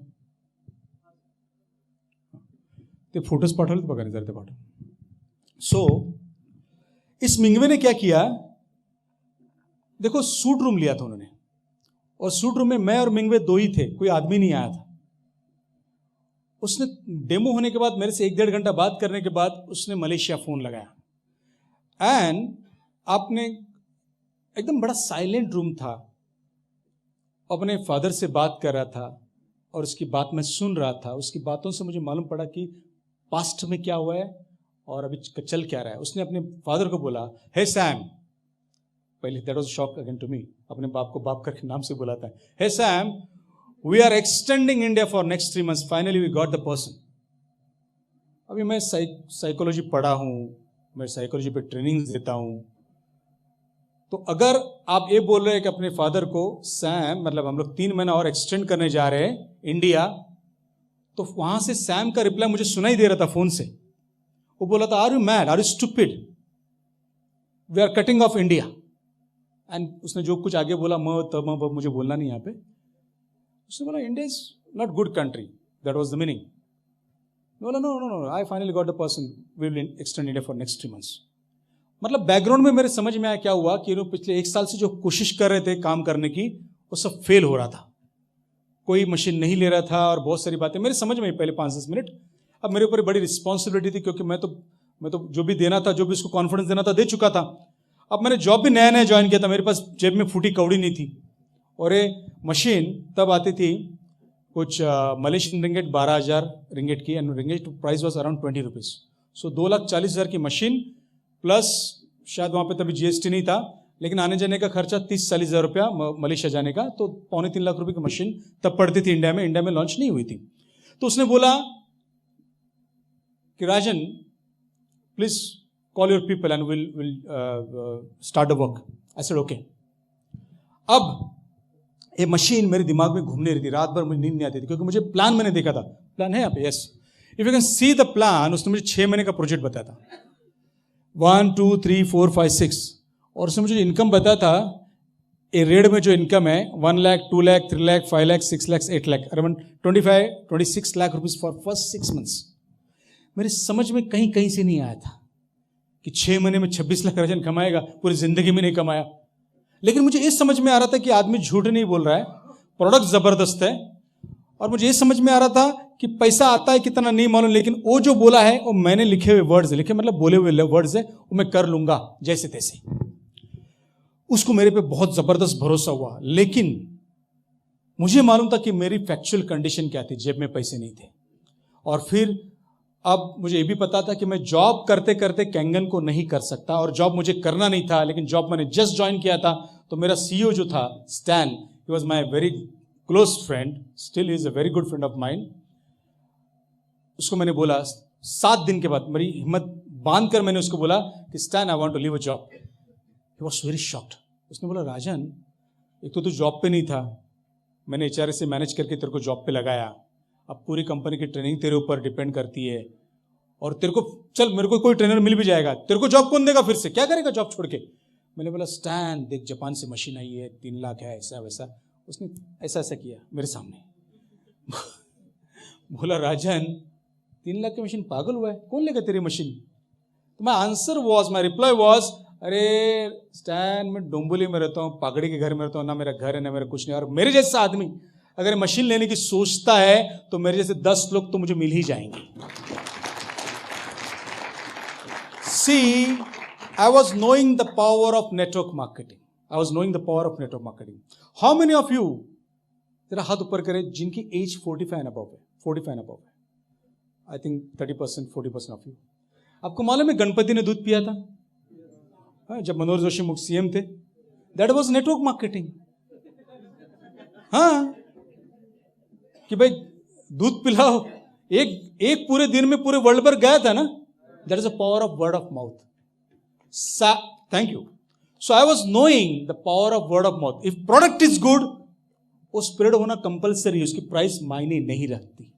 ते फोटोज पाठवले बघा जरा ते पाठव. सो इस मिंगवे ने क्या किया, देखो सूट रूम लिया था उन्होंने, और सूट रूम में मैं और मिंगवे दो ही थे, कोई आदमी नहीं आया था. उसने डेमो होने के बाद मेरे से 1-1.5 घंटा बात करने के बाद उसने मलेशिया फोन लगाया. एंड आपने एकदम बड़ा साइलेंट रूम था, अपने फादर से बात कर रहा था और उसकी बात मैं सुन रहा था. उसकी बातों से मुझे मालूम पड़ा कि पास्ट में क्या हुआ है और अभी चल क्या रहा है. उसने अपने फादर को बोला, हे सैम, पहले that was shock again to me, अपने बाप को बाप करके नाम से बुलाता है. Hey Sam, we are extending India for next 3 months, finally we got the person. अभी मैं साइकोलॉजी पढ़ा हूं, मैं साइकोलॉजी पे ट्रेनिंग देता हूं, तो अगर आप ये बोल रहे हैं कि अपने फादर को सैम, मतलब हम लोग 3 महीना और एक्सटेंड करने जा रहे हैं इंडिया, तो वहां से सैम का रिप्लाई मुझे सुनाई दे रहा था फोन से. वो बोला था, are you mad, are you stupid, we are cutting off India. एंड उसने जो कुछ आगे बोला, मुझे बोलना नहीं यहाँ पे. उसने बोला, India is not good country, that was the meaning. बोला, no, I finally got the person, we will extend India for next 3 months. मतलब बैकग्राउंड में मेरे समझ में आया क्या हुआ कि पिछले 1 साल से जो कोशिश कर रहे थे काम करने की, वो सब फेल हो रहा था. कोई मशीन नहीं ले रहा था और बहुत सारी बातें मेरे समझ में आई पहले 5-10 मिनट. अब मेरे ऊपर बड़ी रिस्पॉन्सिबिलिटी थी, क्योंकि मैं तो जो भी देना था, जो भी उसको कॉन्फिडेंस देना था, दे चुका था. अब मैंने जॉब भी नया नया ज्वाइन किया था, मेरे पास जेब में फूटी कौड़ी नहीं थी. और ये मशीन तब आती थी कुछ मलेशियन रिंगेट 12,000 रिंगेट की, and ringgit price was around 20 rupees. So 2,40,000 की मशीन, प्लस शायद वहाँ पे तभी जीएसटी नहीं था, लेकिन आने जाने का खर्चा 30-40 हज़ार रुपया मलेशिया जाने का, तो 2.25 लाख रुपए की मशीन तब पड़ती थी इंडिया में लॉन्च नहीं हुई थी. तो उसने बोला कि Rajan, please call your people and will start the work. I said okay. अब ये मशीन मेरे दिमाग में घूमने रही थी, रात भर मुझे नींद नहीं आती थी, क्योंकि मुझे प्लान मैंने देखा था. प्लान है यहाँ पे, yes, if you can see the plan. उसने मुझे 6 महीने का प्रोजेक्ट बताया था, 1, 2, 3, 4, 5, 6. और उसने मुझे इनकम बताया था, ये रेड में जो इनकम है 1 lakh, 2 lakh, 3 lakh, 5 lakh, 6 lakh, 8 lakh, around 25-26 lakh rupees for first 6 months. मेरे समझ में कहीं से नहीं आया था कि 6 महीने में 26 लाख राजन कमाएगा, पूरी जिंदगी में नहीं कमाया. लेकिन मुझे ये समझ में आ रहा था कि आदमी झूठ नहीं बोल रहा है, प्रोडक्ट जबरदस्त है. और मुझे ये समझ में आ रहा था कि पैसा आता है कितना नहीं मालूम, लेकिन वो जो बोला है वो मैंने लिखे हुए वर्ड्स लिखे, मतलब बोले हुए वर्ड्स है, वो मैं कर लूंगा जैसे तैसे. उसको मेरे पे बहुत जबरदस्त भरोसा हुआ. लेकिन मुझे मालूम था कि मेरी फैक्चुअल कंडीशन क्या थी, जेब में पैसे नहीं थे. और फिर अब मुझे ये भी पता था कि मैं जॉब करते करते कैंगन को नहीं कर सकता, और जॉब मुझे करना नहीं था. लेकिन जॉब मैंने जस्ट ज्वाइन किया था, तो मेरा सीईओ जो था stand, he was my very close friend, still he is a very good friend of mine. उसको मैंने बोला 7 दिन के बाद, मेरी हिम्मत बांध कर मैंने उसको बोला कि Stan, I want to leave a job. He was very shocked. उसने बोला, राजन, एक तो तू जॉब पे नहीं था, मैंने एचआर से मैनेज करके तेरे को जॉब पे लगाया, अब पूरी कंपनी की ट्रेनिंग तेरे ऊपर डिपेंड करती है, और तेरे को, चल मेरे को कोई ट्रेनर मिल भी जाएगा, तेरे को जॉब कौन देगा, फिर से क्या करेगा जॉब छोड़ के. मैंने बोला, स्टैन देख, जापान से मशीन आई है, 3 लाख है, ऐसा वैसा. उसने ऐसा ऐसा किया मेरे सामने. बोला, राजन, 3 लाख की मशीन, पागल हुआ है, कौन लेगा तेरी मशीन. तो my answer was, my reply was, अरे स्टैन, मैं डोंबोली में रहता हूँ, पागड़ी के घर में रहता हूँ, ना मेरा घर है ना मेरा कुछ नहीं, और मेरे जैसा आदमी अगर मशीन लेने की सोचता है तो मेरे जैसे 10 लोग तो मुझे मिल ही जाएंगे. सी, I was knowing the power of network marketing. I was knowing the power of network marketing. How many of you, जरा हाथ ऊपर करें, जिनकी एज 45 and above है, 45 and above है. I think 30%, 40% of you. आपको मालूम है गणपति ने दूध पिया था, जब मनोहर जोशी मुख्य सीएम थे. That was network marketing. हाँ, कि भाई दूध पिलाओ, एक पूरे दिन में पूरे वर्ल्ड पर गया था ना. That is the power of word of mouth. Thank you. So I was knowing the power of word of mouth. If product is good, वो स्प्रेड होना कंपलसरी है, उसकी प्राइस मायने नहीं रखती.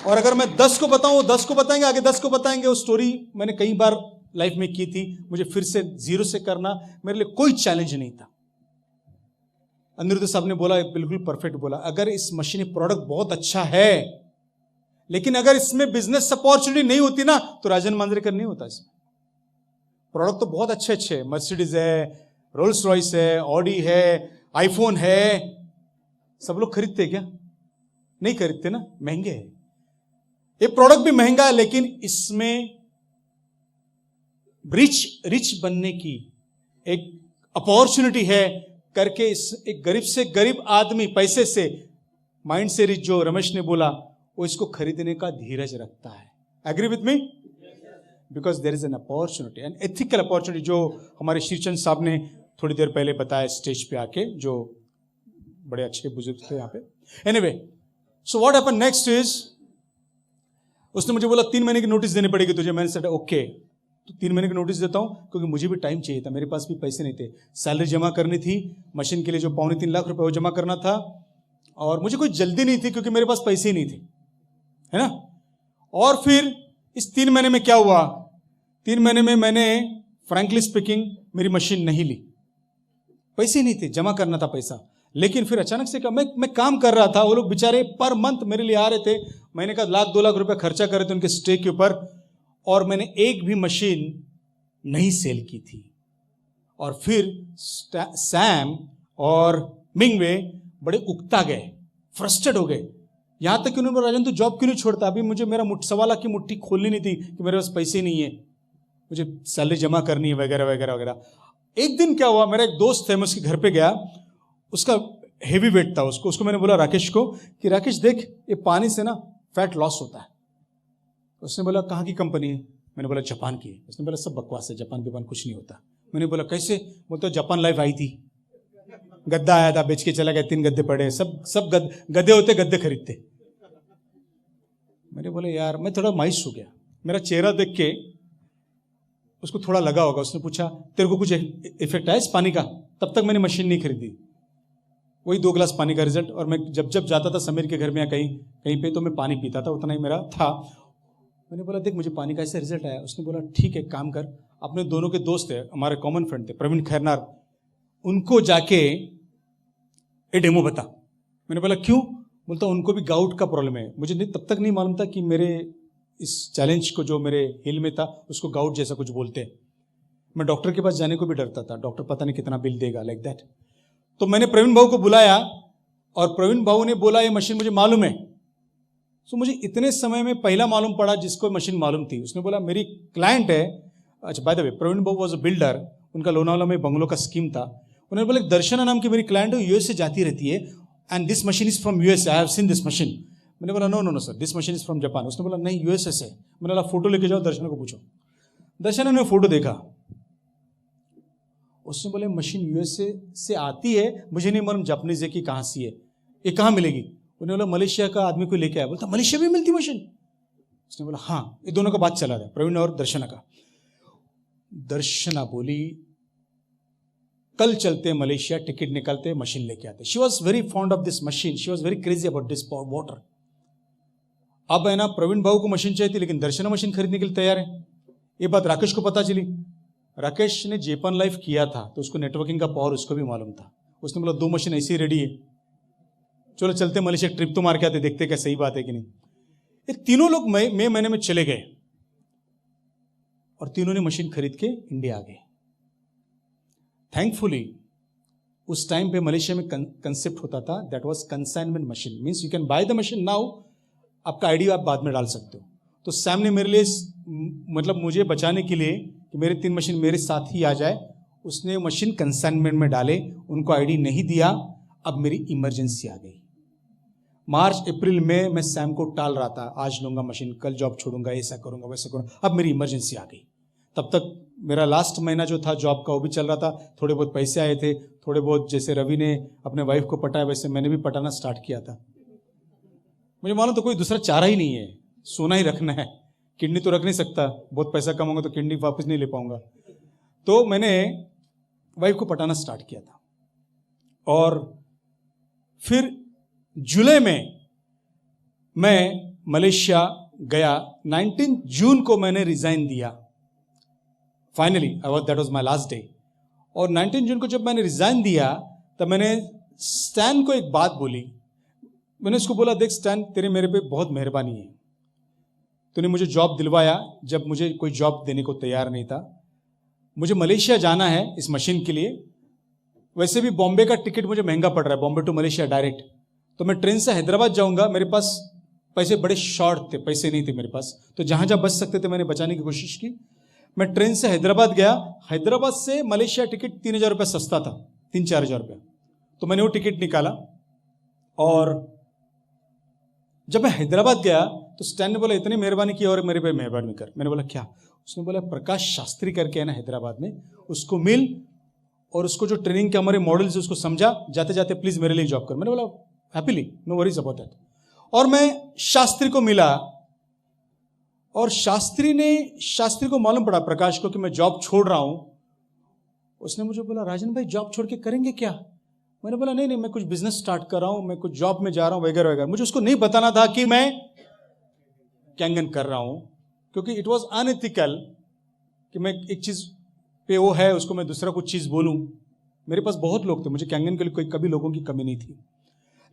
और अगर मैं 10 को बताऊं, 10 को बताएंगे, आगे 10 को बताएंगे. वो स्टोरी मैंने कई बार लाइफ में की थी. मुझे फिर से 0 से करना मेरे लिए कोई चैलेंज नहीं था. अनिरुद्ध साहब ने बोला, बिल्कुल परफेक्ट बोला, अगर इस मशीन प्रोडक्ट बहुत अच्छा है, लेकिन अगर इसमें बिजनेस अपॉर्चुनिटी नहीं होती ना तो राजन मांजरेकर नहीं होता। इसमें प्रोडक्ट तो बहुत अच्छे अच्छे है, मर्सिडीज है, रोल्स रॉयस है, ऑडी है, आईफोन है, सब लोग खरीदते क्या? नहीं खरीदते ना, महंगे है। ये प्रोडक्ट भी महंगा है, लेकिन इसमें रिच बनने की एक अपॉर्चुनिटी है करके इस एक गरीब से गरीब आदमी पैसे से, माइंड से रिच, जो रमेश ने बोला, वो इसको खरीदने का धीरज रखता है। Agree with me? Because there is an opportunity, an ethical opportunity, जो हमारे श्रीचंद साहब ने थोड़ी देर पहले बताया स्टेज पे आके, जो बड़े अच्छे बुजुर्ग थे यहाँ पे। Anyway, so what happen next is, उसने मुझे बोला 3 महीने की नोटिस देनी पड़ेगी तुझे। मैंने सेड ओके, तो 3 महीने की नोटिस देता हूं, क्योंकि मुझे भी टाइम चाहिए था, मेरे पास भी पैसे नहीं थे, सैलरी जमा करनी थी, मशीन के लिए जो 2.25 लाख रुपए वो जमा करना था, और मुझे कोई जल्दी नहीं थी क्योंकि मेरे पास पैसे ही नहीं थे, है ना। और फिर इस 3 महीने में क्या हुआ, 3 महीने में मैंने फ्रैंकली स्पीकिंग मेरी मशीन नहीं ली, पैसे नहीं थे, जमा करना था पैसा। लेकिन फिर अचानक से क्या, मैं काम कर रहा था, वो लोग बेचारे पर मंथ मेरे लिए आ रहे थे, महीने का 1-2 लाख रुपए खर्चा कर रहे थे उनके स्टे के ऊपर, और मैंने एक भी मशीन नहीं सेल की थी। और फिर सैम और मिंगवे बड़े उकता गए, फ्रस्ट्रेट हो गए, यहां तक कि उन्होंने बोला, राजन तू जॉब क्यों नहीं छोड़ता, अभी मुझे मेरा 1.25 लाख की मुट्ठी खोलनी नहीं थी कि मेरे पास पैसे नहीं है, मुझे सैलरी जमा करनी है, वगैरह वगैरह वगैरह। एक दिन क्या हुआ, मेरा एक दोस्त है, मैं उसके घर पे गया, उसका हेवी वेट था, उसको मैंने बोला राकेश को कि राकेश देख, ये पानी से ना फैट लॉस होता है। उसने बोला कहाँ की कंपनी है? मैंने बोला जापान की है। उसने बोला सब बकवास है, जापान कुछ नहीं होता। मैंने बोला कैसे? बोलते जापान लाइफ आई थी, गद्दा आया था, बेच के चला गया, 3 गद्दे पड़े, सब गद्दे होते, गद्दे खरीदते। मैंने बोला यार, मैं थोड़ा मायूस हो गया, मेरा चेहरा देख के उसको थोड़ा लगा होगा। उसने पूछा तेरे को कुछ इफेक्ट आया इस पानी का? तब तक मैंने मशीन नहीं खरीदी, वही 2 गिलास पानी का रिजल्ट। और मैं जब जाता था समीर के घर में या कहीं पे, तो मैं पानी पीता था, उतना ही मेरा था। मैंने बोला देख मुझे पानी का ऐसा रिजल्ट आया। उसने बोला ठीक है, काम कर, अपने दोनों के दोस्त है, हमारे कॉमन फ्रेंड थे, प्रवीण खैरनार, उनको जाके ये डेमो बता। मैंने बोला क्यों? बोलता उनको भी गाउट का प्रॉब्लम है। मुझे तब तक नहीं मालूम था कि मेरे इस चैलेंज को, जो मेरे हिल में था, उसको गाउट जैसा कुछ बोलते हैं। मैं डॉक्टर के पास जाने को भी डरता था, डॉक्टर पता नहीं कितना बिल देगा, लाइक दैट। तो मैंने प्रवीण भाऊ को बुलाया, और प्रवीण भाऊ ने बोला ये मशीन मुझे मालूम है। सो मुझे इतने समय में पहला मालूम पड़ा जिसको मशीन मालूम थी। उसने बोला मेरी क्लाइंट है। अच्छा बाय द वे, प्रवीण भाऊ वॉज अ बिल्डर, उनका लोनावाला में बंगलों का स्कीम था। उन्होंने बोला दर्शना नाम की मेरी क्लाइंट है, यूएस से जाती रहती है, and this machine is from US, I have seen this machine. मैंने बोला no sir, this machine is from Japan. उसने बोला नहीं, यूएसए से। मैंने बोला फोटो लेके जाओ, दर्शना को पूछो। दर्शना ने फोटो देखा, उसने बोले मशीन यूएसए से आती है, मुझे नहीं मालूम जापानीज है कि कहाँ सी है, ये कहाँ मिलेगी? उन्होंने बोला मलेशिया का आदमी को लेके आया। बोलता मलेशिया में मिलती मशीन? उसने बोला हाँ। ये दोनों का बात चला रहा है, प्रवीण और दर्शना का। दर्शना बोली कल चलते मलेशिया, टिकट निकालते, मशीन लेके आते। She was very fond of this machine, she was very crazy about this water. अब है ना, प्रवीण भाऊ को मशीन चाहिए थी, लेकिन दर्शना मशीन खरीदने के लिए तैयार है। ये बात राकेश को पता चली। राकेश ने जेपान लाइफ किया था, तो उसको नेटवर्किंग का पावर उसको भी मालूम था। उसने बोला 2 मशीन ऐसी रेडी है, चलो चलते मलेशिया, ट्रिप तो मार के आते, देखते क्या सही बात है कि नहीं। ये तीनों लोग मई महीने में चले गए, और तीनों ने मशीन खरीद के इंडिया आ गए। थैंकफुली उस टाइम पे मलेशिया में कंसेप्ट होता था, that was consignment machine, means you can by the machine now, आपका आईडी आप बाद में डाल सकते हो। तो सैम ने मेरे लिए, मतलब मुझे बचाने के लिए कि मेरे 3 मशीन मेरे साथ ही आ जाए, उसने मशीन कंसाइनमेंट में डाले, उनको आईडी नहीं दिया। अब मेरी इमरजेंसी आ गई। मार्च अप्रैल में मैं सैम को टाल रहा था, आज लूंगा मशीन, कल जॉब छोड़ूंगा, ऐसा करूंगा वैसा करूंगा। अब मेरी इमरजेंसी आ गई। तब तक मेरा लास्ट महीना जो था जॉब का, वो भी चल रहा था, थोड़े बहुत पैसे आए थे, थोड़े बहुत, जैसे रवि ने अपने वाइफ को पटाया वैसे मैंने भी पटाना स्टार्ट किया था। मुझे मालूम तो कोई दूसरा चारा ही नहीं है, सोना ही रखना है, किडनी तो रख नहीं सकता, बहुत पैसा कमाऊंगा तो किडनी वापस नहीं ले पाऊंगा। तो मैंने वाइफ को पटाना स्टार्ट किया था, और फिर जुलाई में मैं मलेशिया गया। 19 जून को मैंने रिजाइन दिया finally, that was my last day. और 19 जून को जब मैंने रिजाइन दिया, तब मैंने स्टैन को एक बात बोली। मैंने उसको बोला, देख स्टैन, तेरे मेरे पे बहुत मेहरबानी है, तूने मुझे जॉब दिलवाया जब मुझे कोई जॉब देने को तैयार नहीं था। मुझे मलेशिया जाना है इस मशीन के लिए, वैसे भी बॉम्बे का टिकट मुझे महंगा पड़ रहा है, बॉम्बे टू मलेशिया डायरेक्ट, तो मैं ट्रेन से हैदराबाद जाऊंगा, मेरे पास पैसे बड़े शॉर्ट थे, पैसे नहीं थे मेरे पास, तो जहां जहां बच सकते थे मैंने बचाने की कोशिश की। मैं ट्रेन से हैदराबाद गया, हैदराबाद से मलेशिया टिकट 3,000 रुपये सस्ता था, 3-4 हज़ार रुपये, तो मैंने वो टिकट निकाला। और जब मैं हैदराबाद गया तो स्टैन ने बोला, इतनी मेहरबानी की और मेरे पे मेहरबानी कर। मैंने बोला क्या? उसने बोला, प्रकाश शास्त्री करके है ना हैदराबाद में, उसको मिल और उसको जो ट्रेनिंग के हमारे मॉडल्स है उसको समझा, जाते जाते प्लीज मेरे लिए जॉब कर। मैंने बोला happily, no worries about that. और मैं शास्त्री को मिला और शास्त्री को मालूम पड़ा प्रकाश को कि मैं जॉब छोड़ रहा हूं। उसने मुझे बोला, राजन भाई जॉब छोड़ के करेंगे क्या? मैंने बोला नहीं, मैं कुछ बिजनेस स्टार्ट कर रहा हूं, मैं कुछ जॉब में जा रहा हूं वगैरह वगैरह। मुझे उसको नहीं बताना था कि मैं कैंगन कर रहा हूं, क्योंकि इट वॉज अनएथिकल कि मैं एक चीज पे वो है उसको मैं दूसरा कुछ चीज बोलूं। मेरे पास बहुत लोग थे, मुझे कैंगन के लिए कोई कभी लोगों की कमी नहीं थी।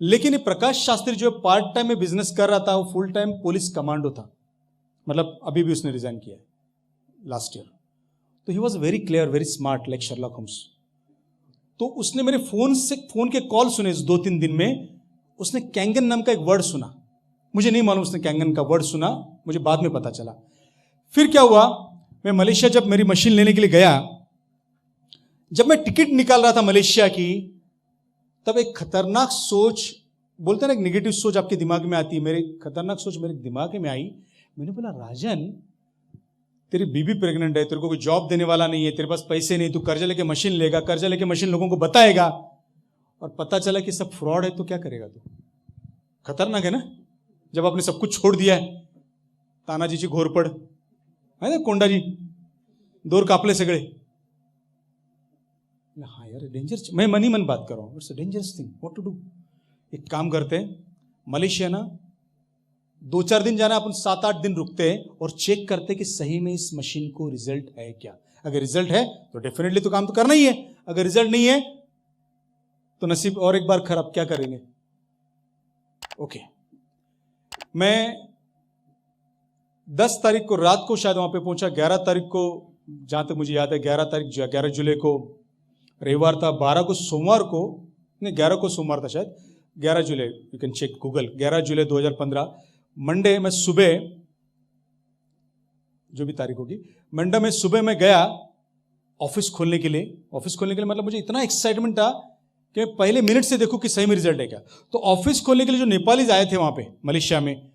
लेकिन ये प्रकाश शास्त्री जो पार्ट टाइम में बिजनेस कर रहा था, वो फुल टाइम पुलिस कमांडो था, मतलब अभी भी उसने रिजाइन किया लास्ट ईयर। तो he was very clear, very smart, like Sherlock Holmes. तो उसने मेरे फोन के कॉल सुने 2-3 दिन में, उसने कैंगन नाम का एक वर्ड सुना, मुझे नहीं मालूम उसने कैंगन का वर्ड सुना, मुझे बाद में पता चला। फिर क्या हुआ, मैं मलेशिया जब मेरी मशीन लेने के लिए गया, जब मैं टिकट निकाल रहा था मलेशिया की, तब एक खतरनाक सोच, बोलते हैं ना एक नेगेटिव सोच आपके दिमाग में आती है, मेरी खतरनाक सोच मेरे दिमाग में आई। मैंने बोला, राजन तेरी बीबी प्रेग्नेंट है, तेरे को कोई जॉब देने वाला नहीं है, तेरे पास पैसे नहीं, तू कर्जा लेके मशीन लेगा, कर्जा लेके मशीन लोगों को बताएगा और पता चला कि सब फ्रॉड है, तो क्या करेगा तू? खतरनाक है ना, जब आपने सब कुछ छोड़ दिया है। तानाजीची घोरपड है ना, कोंडाजी दोर कापले सगळे। हाँ यार डेंजर, मैं मन ही मन बात कर रहा हूँ, it's a dangerous thing, what to do. एक काम करते हैं, मलेशिया ना 2-4 दिन जाना, अपन 7-8 दिन रुकते हैं और चेक करते हैं कि सही में इस मशीन को रिजल्ट है क्या। अगर रिजल्ट है तो डेफिनेटली तो काम तो करना ही है, अगर रिजल्ट नहीं है तो नसीब और एक बार खराब, क्या करेंगे। ओके, मैं 10 तारीख को रात को शायद वहां पे पहुंचा, 11 तारीख को जहां तक मुझे याद है, 11 जुलाई को रविवार था, 12 को सोमवार को, नहीं 11 को सोमवार था शायद, 11 जुलाई, यू कैन चेक गूगल, 11 जुलाई 2015 मंडे में सुबह, जो भी तारीख होगी, मंडे में सुबह मैं गया ऑफिस खोलने के लिए। ऑफिस खोलने के लिए मतलब मुझे इतना एक्साइटमेंट था कि पहले मिनट से देखूं कि सही में रिजल्ट है क्या। तो ऑफिस खोलने के लिए जो नेपालीज आए थे वहां पे मलेशिया में,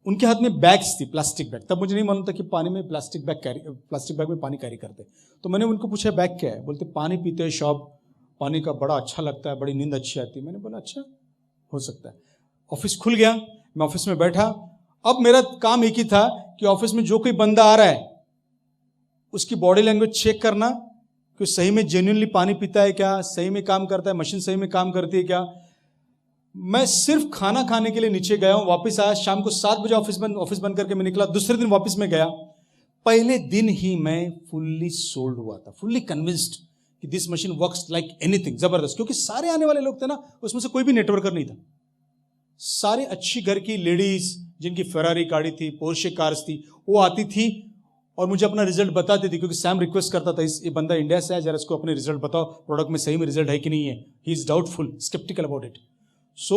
उनके हाथ में बैग्स थी, प्लास्टिक बैग। तब मुझे नहीं मालूम था कि पानी में प्लास्टिक बैग में पानी कैरी करते। तो मैंने उनको पूछा बैग क्या है, बोलते पानी पीते हैं शॉप, पानी का बड़ा अच्छा लगता है, बड़ी नींद अच्छी आती है। मैंने बोला अच्छा हो सकता है। ऑफिस खुल गया, मैं ऑफिस में बैठा। अब मेरा काम एक ही था कि ऑफिस में जो कोई बंदा आ रहा है उसकी बॉडी लैंग्वेज चेक करना कि सही में जेन्युइनली पानी पीता है क्या, सही में काम करता है, मशीन सही में काम करती है क्या। मैं सिर्फ खाना खाने के लिए नीचे गया हूं, वापस आया, शाम को 7 बजे ऑफिस बंद करके मैं निकला। दूसरे दिन वापस में गया, पहले दिन ही मैं फुल्ली सोल्ड हुआ था, फुल्ली कन्विंस्ड कि this machine works like anything, जबरदस्त। क्योंकि सारे आने वाले लोग थे ना, उसमें से कोई भी नेटवर्कर नहीं था, सारे अच्छी घर की लेडीज जिनकी फेरारी गाड़ी थी, पोर्शे कार्स थी, वो आती थी और मुझे अपना रिजल्ट बताती थी। क्योंकि सैम रिक्वेस्ट करता था, ये बंदा इंडिया से है, जरा इसको अपने रिजल्ट बताओ, प्रोडक्ट में सही में रिजल्ट है कि नहीं है, he is doubtful, sceptical about it. So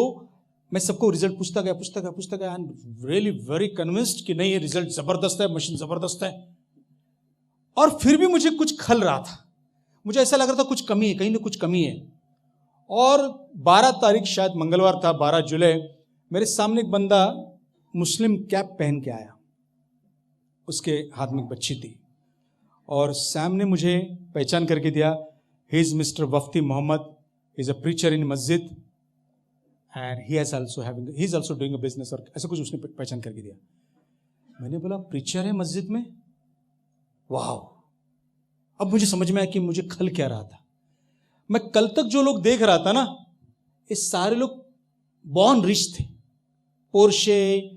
मैं सबको रिजल्ट पूछता गया, एंड रियली वेरी कन्विंस्ड कि नहीं ये रिजल्ट जबरदस्त है, मशीन जबरदस्त है। और फिर भी मुझे कुछ खल रहा था, मुझे ऐसा लग रहा था कुछ कमी है, कहीं ना कुछ कमी है। और 12 तारीख शायद मंगलवार था, 12 जुलाई, मेरे सामने एक बंदा मुस्लिम कैप पहन के आया, उसके हाथ में एक बच्ची थी, और सैम ने मुझे पहचान करके दिया, he is mister Wafti Mohammad, he is a preacher in masjid and he is also doing a business, और ऐसा कुछ उसने पहचान करके दिया। मैंने बोला प्रीचर है मस्जिद में, वाह। अब मुझे समझ में आया कि मुझे खल क्या रहा था। मैं कल तक जो लोग देख रहा था ना, ये सारे लोग बॉर्न रिच थे, पोर्शे,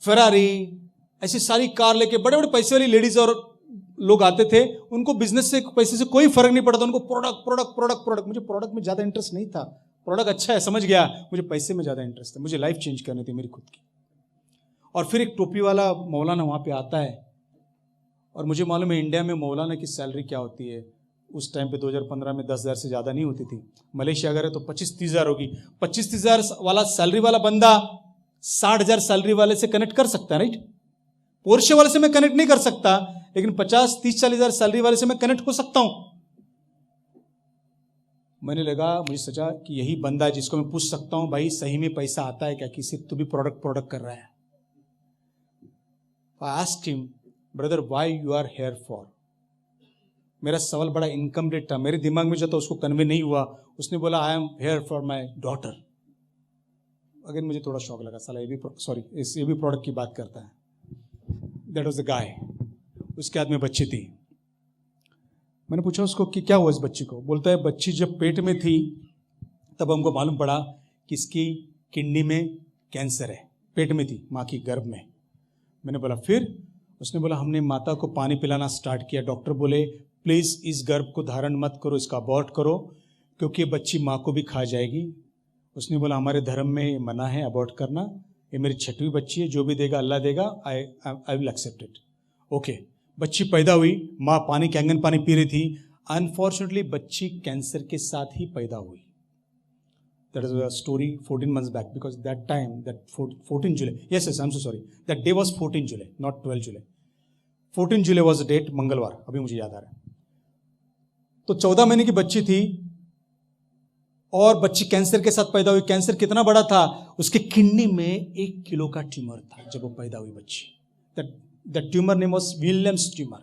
फेरारी, ऐसी सारी कार लेके बड़े बड़े पैसे वाली लेडीज और लोग आते थे। उनको बिजनेस से, पैसे से कोई फर्क नहीं पड़ता, उनको प्रोडक्ट। मुझे प्रोडक्ट में ज्यादा इंटरेस्ट नहीं था, प्रोडक्ट अच्छा है, समझ गया, मुझे पैसे में ज़्यादा इंटरेस्ट है, मुझे लाइफ चेंज करनी थी मेरी खुद की। और फिर एक टोपी वाला मौलाना वहाँ पे आता है, और मुझे मालूम है इंडिया में मौलाना की सैलरी क्या होती है। उस टाइम पे 2015 में 10,000 से ज़्यादा नहीं होती थी। मलेशिया अगर है तो 25-30 हज़ार होगी। 25-30 हज़ार वाला सैलरी वाला बंदा 60,000 सैलरी वाले से कनेक्ट कर सकता है, राइट? पोर्शे वाले से मैं कनेक्ट नहीं कर सकता, लेकिन 50-30-40 हज़ार सैलरी वाले से मैं कनेक्ट हो सकता हूं। मैंने लगा, मुझे सोचा कि यही बंदा है जिसको मैं पूछ सकता हूं, भाई सही में पैसा आता है क्या, कि सिर्फ तू भी प्रोडक्ट कर रहा है। I asked him, brother why you are here for. मेरा सवाल बड़ा इनकम्प्लीट था, मेरे दिमाग में जो था उसको कन्वे नहीं हुआ। उसने बोला I am here for my daughter. अगर मुझे थोड़ा शौक लगा, साला ये भी प्रोडक्ट की बात करता है। That was the guy. उसके हाथ में बच्ची थी। मैंने पूछा उसको कि क्या हुआ इस बच्ची को। बोलता है बच्ची जब पेट में थी तब हमको मालूम पड़ा कि इसकी किडनी में कैंसर है। पेट में थी, माँ की गर्भ में। मैंने बोला फिर? उसने बोला हमने माता को पानी पिलाना स्टार्ट किया। डॉक्टर बोले प्लीज़ इस गर्भ को धारण मत करो, इसका अबॉर्ट करो, क्योंकि ये बच्ची माँ को भी खा जाएगी। उसने बोला हमारे धर्म में मना है अबॉर्ट करना, ये मेरी 6वीं बच्ची है, जो भी देगा अल्लाह देगा, I will accept it. Okay, बच्ची पैदा हुई, माँ पानी कैंगन पानी पी रही थी। अनफॉर्चुनेटली बच्ची कैंसर के साथ ही पैदा हुई। That is a story 14 months back, because that time, that 14 July, yes, I am so sorry, that day was 14 July, not 12 July. 14 July was the date, मंगलवार, अभी मुझे याद आ रहा है। तो 14 महीने की बच्ची थी और बच्ची कैंसर के साथ पैदा हुई। कैंसर कितना बड़ा था, उसके किडनी में 1 किलो का ट्यूमर था जब वो पैदा हुई बच्ची। That tumour name was Williams tumour.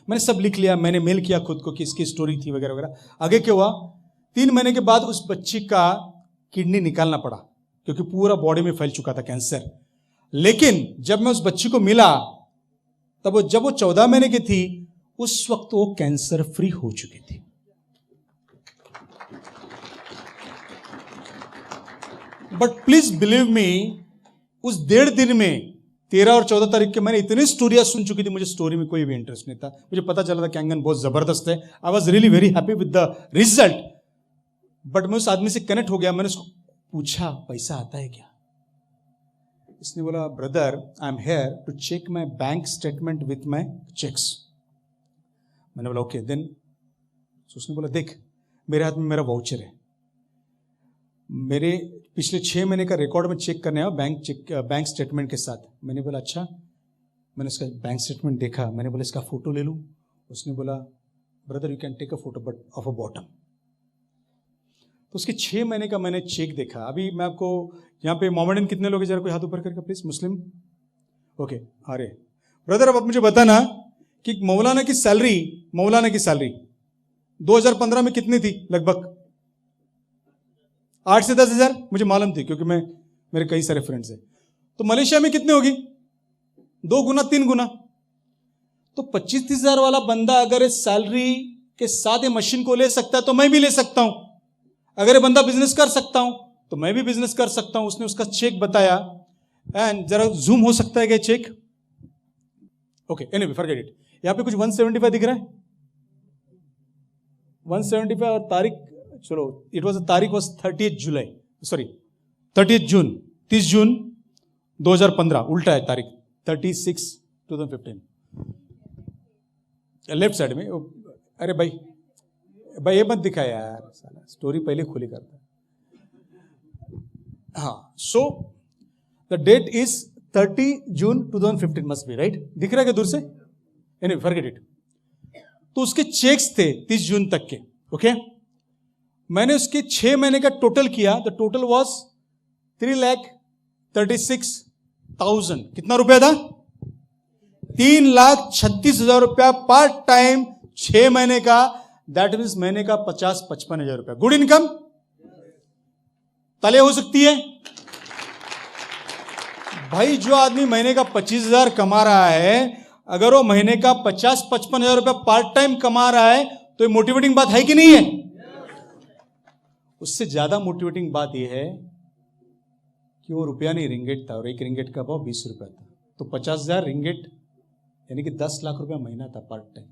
मैंने सब लिख लिया, मैंने मेल किया खुद को कि इसकी स्टोरी थी वगैरह वगैरह। आगे क्या हुआ, 3 महीने के बाद उस बच्ची का किडनी निकालना पड़ा, क्योंकि पूरा बॉडी में फैल चुका था कैंसर। लेकिन जब मैं उस बच्ची को मिला तब जब वो 14 महीने की थी, उस वक्त वो कैंसर फ्री हो चुकी थी। बट प्लीज बिलीव मी, उस 1.5 दिन में 13 और 14 तारीख के मैंने इतनी स्टोरियां सुन चुकी थी, मुझे स्टोरी में कोई भी इंटरेस्ट नहीं था। मुझे पता चला था कैंगन बहुत जबरदस्त है। I was really very happy with the result. But मैं उस आदमी से कनेक्ट हो गया। मैंने उसको पूछा पैसा आता है क्या? इसने बोला brother I am here to check my bank statement with my cheques. मैंने बोला ओके देन। उसने बोला देख मेरे हाथ में मेरा वाउचर है, मेरे पिछले 6 महीने का रिकॉर्ड में चेक करने आया बैंक स्टेटमेंट के साथ। मैंने बोला अच्छा। मैंने उसका बैंक स्टेटमेंट देखा। मैंने बोला इसका फोटो ले लूँ? उसने बोला brother you can take a photo but of a bottom. तो उसके 6 महीने का मैंने चेक देखा। अभी मैं आपको यहाँ पे मोमेडन कितने लोग हैं, जरा कोई हाथ ऊपर करके प्लीज। मुस्लिम? ओके, अरे ब्रदर अब आप मुझे बताना कि मौलाना की सैलरी 2015 में कितनी थी लगभग? 8 से 10 हज़ार मुझे मालूम थी, क्योंकि मेरे कई सारे फ्रेंड्स हैं। तो मलेशिया में कितनी होगी? 2 गुना 3 गुना। तो 25-30 हज़ार वाला बंदा अगर इस सैलरी के साथ ये मशीन को ले सकता है तो मैं भी ले सकता हूं। अगर ये बंदा बिजनेस कर सकता हूं तो मैं भी बिजनेस कर सकता हूं। उसने उसका चेक बताया, एंड जरा जूम हो सकता है क्या check? Okay anyway forget it. यहां पे कुछ 175 दिख रहा है, 175 और तारीख, चलो इट वॉज तारीख वॉज 30 जून 30 जून 2015, उल्टा है तारीख, 36/2015 लेफ्ट साइड में। अरे भाई ये मत दिखा यार, साला स्टोरी पहले खुली करता। हाँ, so the date is 30 June 2015 must be right. दिख रहा है क्या दूर से? Anyway forget it. तो उसके चेक्स थे 30 जून तक के। ओके, मैंने उसके 6 महीने का टोटल किया। The total was 3,36,000। कितना रुपया था? 3,36,000 रुपया पार्ट टाइम 6 महीने का। दैट मीन्स महीने का 50-55 हज़ार रुपया। Good income? तले हो सकती है भाई। जो आदमी महीने का 25,000 कमा रहा है, अगर वो महीने का 50-55 हज़ार रुपया पार्ट टाइम कमा रहा है तो ये मोटिवेटिंग बात है कि नहीं है? उससे ज्यादा मोटिवेटिंग बात यह है कि वो रुपया नहीं रिंगेट था, और 1 रिंगेट का भाव 20 रुपया था। तो 50,000 रिंगेट यानी कि 10 लाख रुपया महीना था पार्ट टाइम।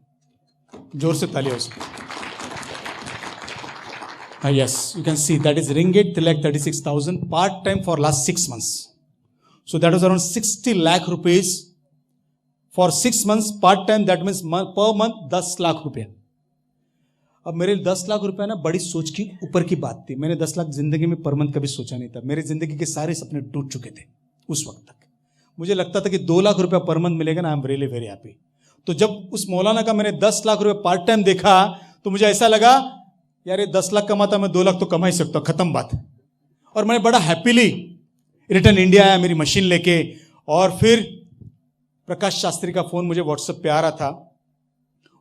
जोर से ताली हो सकती। Yes, you can see that is ringgit 3,36,000 part time for last 6 months. So that was around 60 lakh rupees for 6 months part time. That means per month 10 lakh रुपया. अब मेरे 10 लाख रुपया ना बड़ी सोच की ऊपर की बात थी. मैंने 10 लाख जिंदगी में पर मंथ कभी सोचा नहीं था. मेरी जिंदगी के सारे सपने टूट चुके थे उस वक्त तक. मुझे लगता था कि 2 लाख रुपया पर मंथ मिलेगा ना, I am really very happy. तो जब उस मौलाना का मैंने 10 लाख रुपया पार्ट टाइम देखा तो मुझे ऐसा लगा यार ये 10 लाख कमाता मैं 2 लाख तो कमा ही सकता हूं, खत्म बात. और मैंने बड़ा हैप्पीली रिटर्न इंडिया आया मेरी मशीन लेके. और फिर प्रकाश शास्त्री का फोन मुझे व्हाट्सएप पे आ रहा था.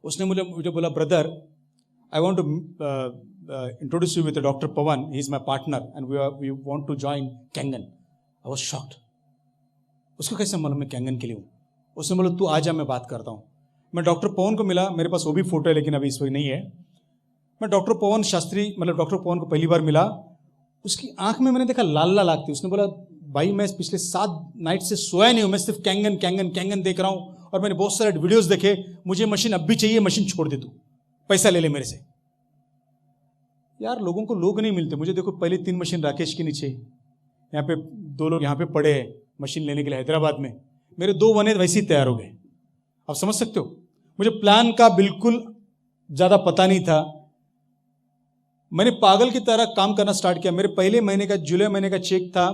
उसने मुझे बोला brother I want to introduce you with doctor Pavan, he is my partner and we want to join Kangen. I was shocked. उसको कैसे मालूम मैं कैंगन के लिए हूँ? उसने बोला तू आ जा मैं बात करता हूँ. मैं डॉक्टर पवन को मिला, मेरे पास वो भी फोटो है लेकिन अभी इस वक्त नहीं है. मैं डॉक्टर पवन शास्त्री मतलब डॉक्टर पवन को पहली बार मिला. उसकी आंख में मैंने देखा लाल लाल आग थी. उसने बोला भाई मैं पिछले 7 नाइट से सोया नहीं हूं, मैं सिर्फ कैंगन कैंगन कैंगन देख रहा हूं और मैंने बहुत सारे वीडियोस देखे. मुझे मशीन अब भी चाहिए, मशीन छोड़ दे, तू पैसा ले ले मेरे से. यार लोगों को लोग नहीं मिलते. मुझे देखो पहले 3 मशीन राकेश के नीचे, यहाँ पे 2 लोग यहाँ पे पड़े हैं मशीन लेने के लिए हैदराबाद में. मेरे 2 बने वैसे ही तैयार हो गए. आप समझ सकते हो, मुझे प्लान का बिल्कुल ज्यादा पता नहीं था. मैंने पागल की तरह काम करना स्टार्ट किया. मेरे पहले महीने का जुलाई महीने का चेक था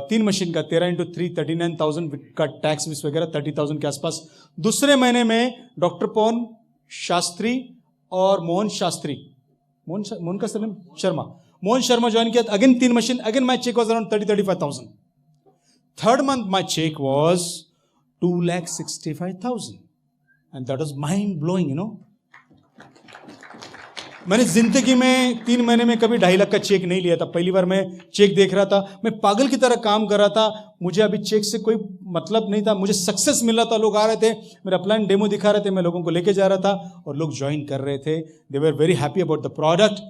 3 मशीन का 13 × 3 39,000 का टैक्स विस वगैरह 30,000 के आसपास. दूसरे महीने में डॉक्टर पवन शास्त्री और मोहन शास्त्री, मोहन का सरनेम शर्मा, मोहन शर्मा ज्वाइन किया. Again 3 machine, again my check was around 30-35,000. Third month my check was 2,65,000 and that was mind blowing you know. मैंने जिंदगी में 3 महीने में कभी 2.5 लाख का चेक नहीं लिया था. पहली बार मैं चेक देख रहा था. मैं पागल की तरह काम कर रहा था. मुझे अभी चेक से कोई मतलब नहीं था. मुझे सक्सेस मिल रहा था. लोग आ रहे थे, मेरा प्लान डेमो दिखा रहे थे, मैं लोगों को लेके जा रहा था और लोग ज्वाइन कर रहे थे. They were very happy about the product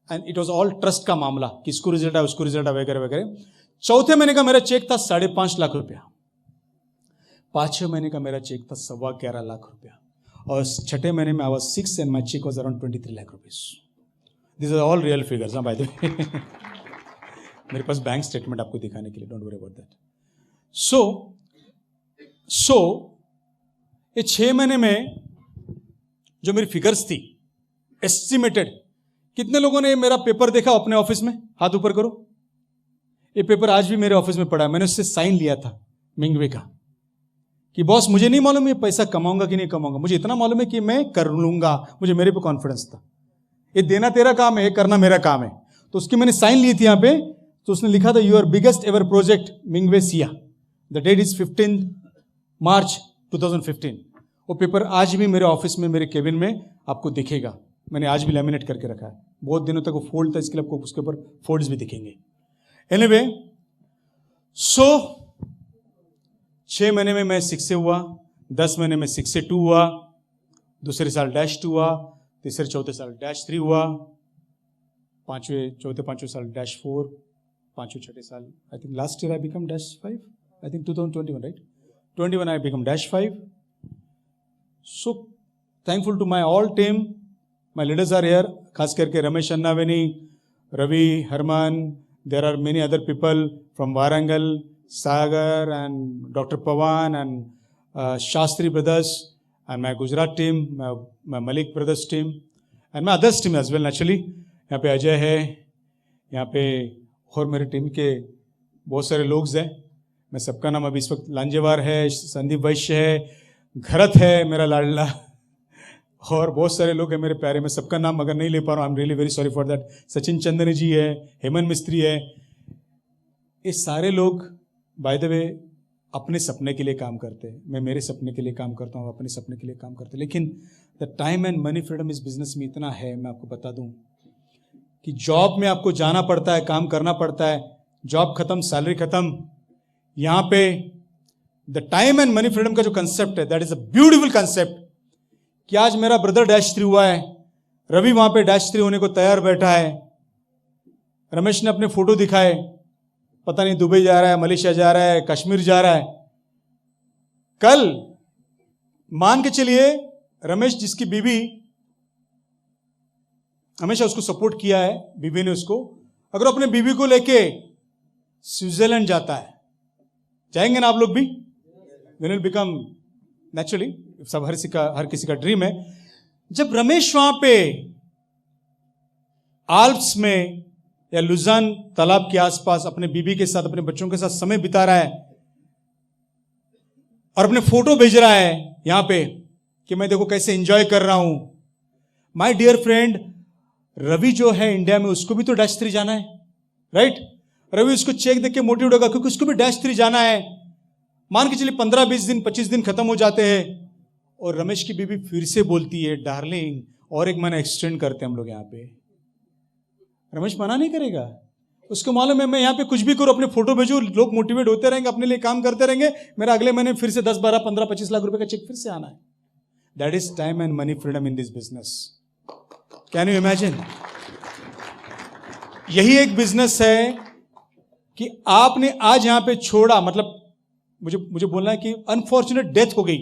and it was all trust का मामला कि इसको रिजल्ट है उसको रिजल्ट है वगैरह वगैरह. चौथे महीने का मेरा चेक था 5.5 लाख रुपया. 5वें महीने का मेरा चेक था 11.25 लाख रुपया. और 6ठे महीने में I was 6 and my check was around 23 lakh rupees. This are all real figures by the way. मेरे पास बैंक स्टेटमेंट आपको दिखाने के लिए, don't worry about that. So ये 6 महीने में जो मेरी फिगर्स थी एस्टिमेटेड. कितने लोगों ने मेरा पेपर देखा अपने ऑफिस में? हाथ ऊपर करो. ये पेपर आज भी मेरे ऑफिस में पड़ा है. मैंने उससे साइन लिया था मिंगवे का कि बॉस मुझे नहीं मालूम ये पैसा कमाऊंगा कि नहीं कमाऊंगा, मुझे इतना मालूम है कि मैं कर लूंगा. मुझे मेरे पे कॉन्फिडेंस था. ये देना तेरा काम है, ये करना मेरा काम है. तो उसकी मैंने साइन ली थी यहाँ पे. तो उसने लिखा था your biggest ever project Mingwei Sia. The date is 15 March 2015. वो पेपर आज भी मेरे ऑफिस में मेरे केबिन में आपको दिखेगा. मैंने आज भी लैमिनेट करके रखा है. बहुत दिनों तक वो फोल्ड था, इसके लिए आपको उसके ऊपर फोल्ड्स भी दिखेंगे. एनीवे, सो 6 महीने में मैं 6 से हुआ, 10 महीने में 6 से 2 हुआ, दूसरे साल -2 हुआ, तीसरे चौथे साल -3 हुआ, चौथे पांचवें साल -4, पांचवें छठे साल I think last year I become -5. I think 2021 right, 21 I become -5. So thankful to my all team. My leaders are here, खास करके Ramesh Annaveni, Ravi, Harman. There are many other people from Warangal, Sagar and Dr. Pawan and Shastri brothers and my Gujarat team, my Malik brothers team and my others team as well naturally. यहाँ पे अजय है, यहाँ पे और मेरे team के बहुत सारे लोग हैं. मैं सबका नाम अभी इस वक्त, लांजेवार है, संदीप वैश्य है, घरत है मेरा लाडला, और बहुत सारे लोग हैं मेरे प्यारे. मैं सबका नाम अगर नहीं ले पा रहा हूँ, I am really very sorry for that. Sachin Chandani ji है, हेमंत मिस्त्री है. ये सारे लोग बाय द वे अपने सपने के लिए काम करते हैं. मैं मेरे सपने के लिए काम करता हूँ, अपने सपने के लिए काम करते हैं. लेकिन the time and money freedom इस बिजनेस में इतना है, मैं आपको बता दूं कि जॉब में आपको जाना पड़ता है, काम करना पड़ता है. जॉब खत्म, सैलरी खत्म. यहाँ पे the time and money freedom का जो कंसेप्ट है, that is a beautiful concept. कि आज मेरा ब्रदर -3 हुआ है, रवि वहां पे -3 होने को तैयार बैठा है, रमेश ने अपने फोटो दिखाए, पता नहीं दुबई जा रहा है, मलेशिया जा रहा है, कश्मीर जा रहा है. कल मान के चलिए रमेश जिसकी बीवी हमेशा उसको सपोर्ट किया है बीवी ने उसको। अगर अपने बीवी को लेके स्विट्जरलैंड जाता है, जाएंगे ना आप लोग भी? विल बिकम नेचुरली, सब हर किसी का ड्रीम है। जब रमेश वहां पे आल्प्स में या लुजान तालाब के आसपास अपने बीबी के साथ, अपने बच्चों के साथ समय बिता रहा है और अपने फोटो भेज रहा है यहां पे कि मैं देखो कैसे एंजॉय कर रहा हूं, माय डियर फ्रेंड, रवि जो है इंडिया में, उसको भी तो -3 जाना है, राइट? रवि उसको चेक देख के मोटिवेट होगा क्योंकि उसको भी -3 जाना है। मान के चलिए 15-20 दिन 25 दिन खत्म हो जाते हैं और रमेश की बीबी फिर से बोलती है, डार्लिंग और एक महीना एक्सटेंड करते हैं हम लोग यहाँ पे। रमेश मना नहीं करेगा, उसको मालूम है मैं यहाँ पे कुछ भी करूँ, अपने फोटो भेजू, लोग मोटिवेट होते रहेंगे, अपने लिए काम करते रहेंगे, मेरा अगले महीने फिर से 10, 12, 15, 25 लाख रुपए का चेक फिर से आना है। That is time and money freedom in this business. Can you imagine? यही एक बिजनेस है कि आपने आज यहां पे छोड़ा, मतलब मुझे बोलना है कि अनफॉर्चुनेट डेथ हो गई।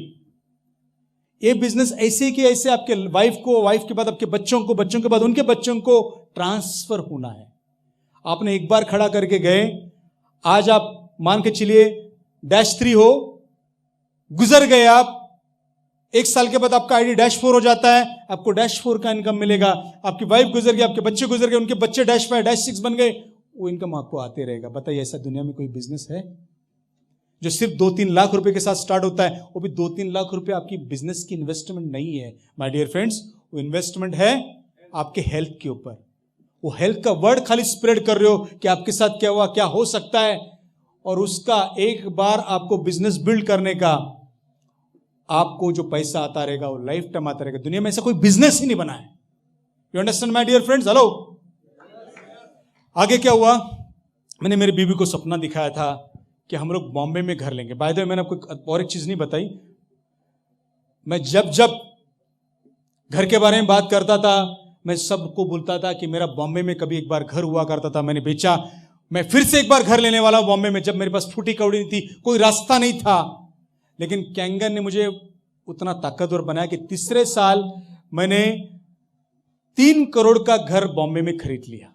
ये बिजनेस ऐसे कि ऐसे आपके वाइफ के बाद आपके बच्चों के बाद उनके बच्चों को ट्रांसफर होना है। आपने एक बार खड़ा करके गए, आज आप मान के चलिए -3 हो, गुजर गए आप, 1 साल के बाद आपका आईडी -4 हो जाता है, आपको -4 का इनकम मिलेगा। आपकी वाइफ गुजर गई, आपके बच्चे गुजर गए, उनके बच्चे -5, -6 बन गए, वो इनकम आपको आते रहेगा। बताइए ऐसा दुनिया में कोई बिजनेस है जो सिर्फ 2-3 लाख रुपए के साथ स्टार्ट होता है? वो भी 2-3 लाख रुपए आपकी बिजनेस की इन्वेस्टमेंट नहीं है माय डियर फ्रेंड्स, वो इन्वेस्टमेंट है आपके हेल्थ के ऊपर। वो हेल्थ का वर्ड खाली स्प्रेड कर रहे हो कि आपके साथ क्या हुआ, क्या हो सकता है, और उसका एक बार आपको बिजनेस बिल्ड करने का आपको जो पैसा आता रहेगा वो लाइफ टाइम आता रहेगा। दुनिया में ऐसा कोई बिजनेस ही नहीं बना है। You understand my dear friends? Hello. आगे क्या हुआ, मैंने मेरी बीवी को सपना दिखाया था कि हम लोग बॉम्बे में घर लेंगे। बाय द वे मैंने आपको और एक चीज नहीं बताई, मैं जब जब घर के बारे में बात करता था मैं सबको बोलता था कि मेरा बॉम्बे में कभी एक बार घर हुआ करता था, मैंने बेचा, मैं फिर से एक बार घर लेने वाला हूं बॉम्बे में। जब मेरे पास फूटी कौड़ी नहीं थी, कोई रास्ता नहीं था, लेकिन कैंगन ने मुझे उतना ताकतवर बनाया कि तीसरे साल मैंने 3 करोड़ का घर बॉम्बे में खरीद लिया।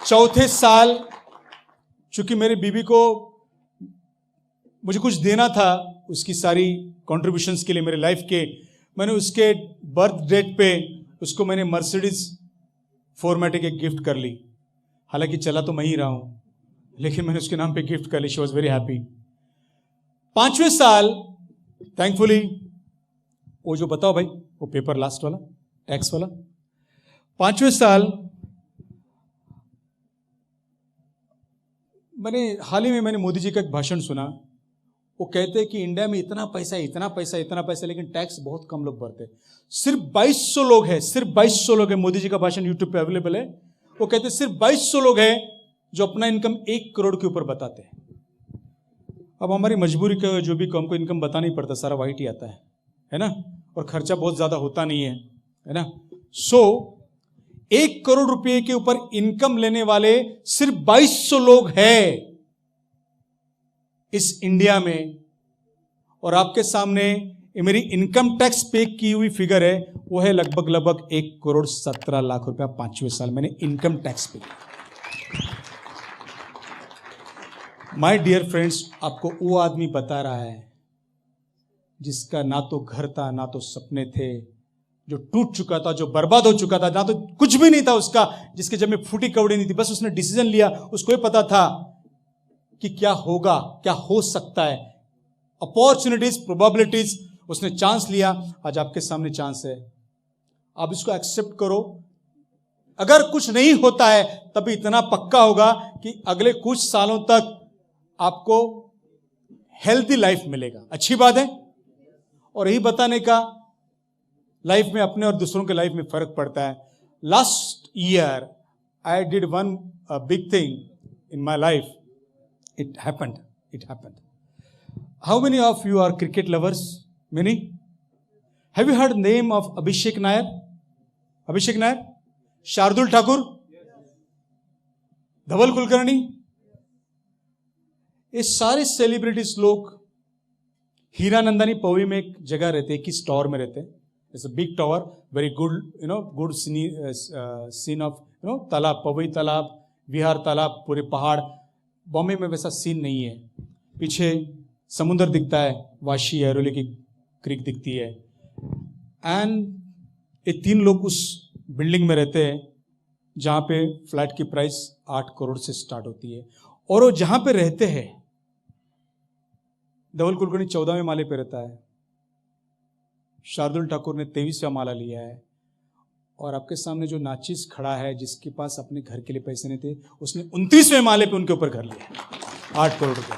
चौथे साल चूंकि मेरी बीवी को मुझे कुछ देना था, उसकी सारी कॉन्ट्रीब्यूशंस के लिए मेरे लाइफ के, मैंने उसके बर्थ डेट पे उसको मैंने मर्सिडीज 4मैटिक एक गिफ्ट कर ली। हालांकि चला तो मैं ही रहा हूं, लेकिन मैंने उसके नाम पे गिफ्ट कर ली। She was very happy. 5वें साल थैंकफुली वो जो बताओ भाई वो पेपर लास्ट वाला टैक्स वाला, 5वें साल हाल ही में मैंने मोदी जी का एक भाषण सुना। वो कहते हैं कि इंडिया में इतना पैसा, लेकिन टैक्स बहुत कम लोग भरते। सिर्फ 2200 लोग हैं, सिर्फ 2200 लोग हैं। मोदी जी का भाषण यूट्यूब पे अवेलेबल है। वो कहते हैं सिर्फ 2200 लोग हैं जो अपना इनकम 1 करोड़ के ऊपर बताते हैं। अब हमारी मजबूरी का जो भी हमको इनकम बताना ही पड़ता, सारा वाइट ही आता है ना, और खर्चा बहुत ज्यादा होता नहीं है ना। सो 1 करोड़ रुपए के ऊपर इनकम लेने वाले सिर्फ 2200 लोग हैं इस इंडिया में। और आपके सामने ये मेरी इनकम टैक्स पे की हुई फिगर है, वो है लगभग 1 करोड़ 17 लाख रुपया 5वें साल मैंने इनकम टैक्स पे। माय डियर फ्रेंड्स, आपको वो आदमी बता रहा है जिसका ना तो घर था, ना तो सपने थे, जो टूट चुका था, जो बर्बाद हो चुका था, ना तो कुछ भी नहीं था उसका, जिसके जब में फूटी कौड़ी नहीं थी, बस उसने डिसीजन लिया। उसको ये पता था कि क्या होगा, क्या हो सकता है, अपॉर्चुनिटीज, प्रोबेबिलिटीज, उसने चांस लिया। आज आपके सामने चांस है, आप इसको एक्सेप्ट करो। अगर कुछ नहीं होता है तभी इतना पक्का होगा कि अगले कुछ सालों तक आपको हेल्थी लाइफ मिलेगा। अच्छी बात है। और यही बताने का लाइफ में अपने और दूसरों के लाइफ में फर्क पड़ता है। Last year I did one big thing in my life. It happened. How many of you are cricket lovers? Many? Have you heard the name of Abhishek Nair? Shardul Thakur? धवल कुलकर्णी? ये सारे celebrities लोग हीरानंदानी पवी में एक जगह रहते, एक ही store में रहते, It's a big tower, very good, good scene of, तालाब, पवई तालाब, विहार तालाब, पूरे पहाड़. बॉम्बे में वैसा सीन नहीं है. पीछे समुंदर दिखता है, वाशी एरोली की क्रीक दिखती है. एंड ये 3 लोग उस बिल्डिंग में रहते हैं जहाँ पे फ्लैट की प्राइस 8 करोड़ से स्टार्ट होती है. और वो जहाँ पे रहते हैं, धवल कुलकर्णी 14वें माले पे रहता है, शार्दुल ठाकुर ने 23वां माला लिया है, और आपके सामने जो नाचिस खड़ा है जिसके पास अपने घर के लिए पैसे नहीं थे, उसने 29वें माले पे उनके ऊपर घर लिया 8 करोड़ रुपए.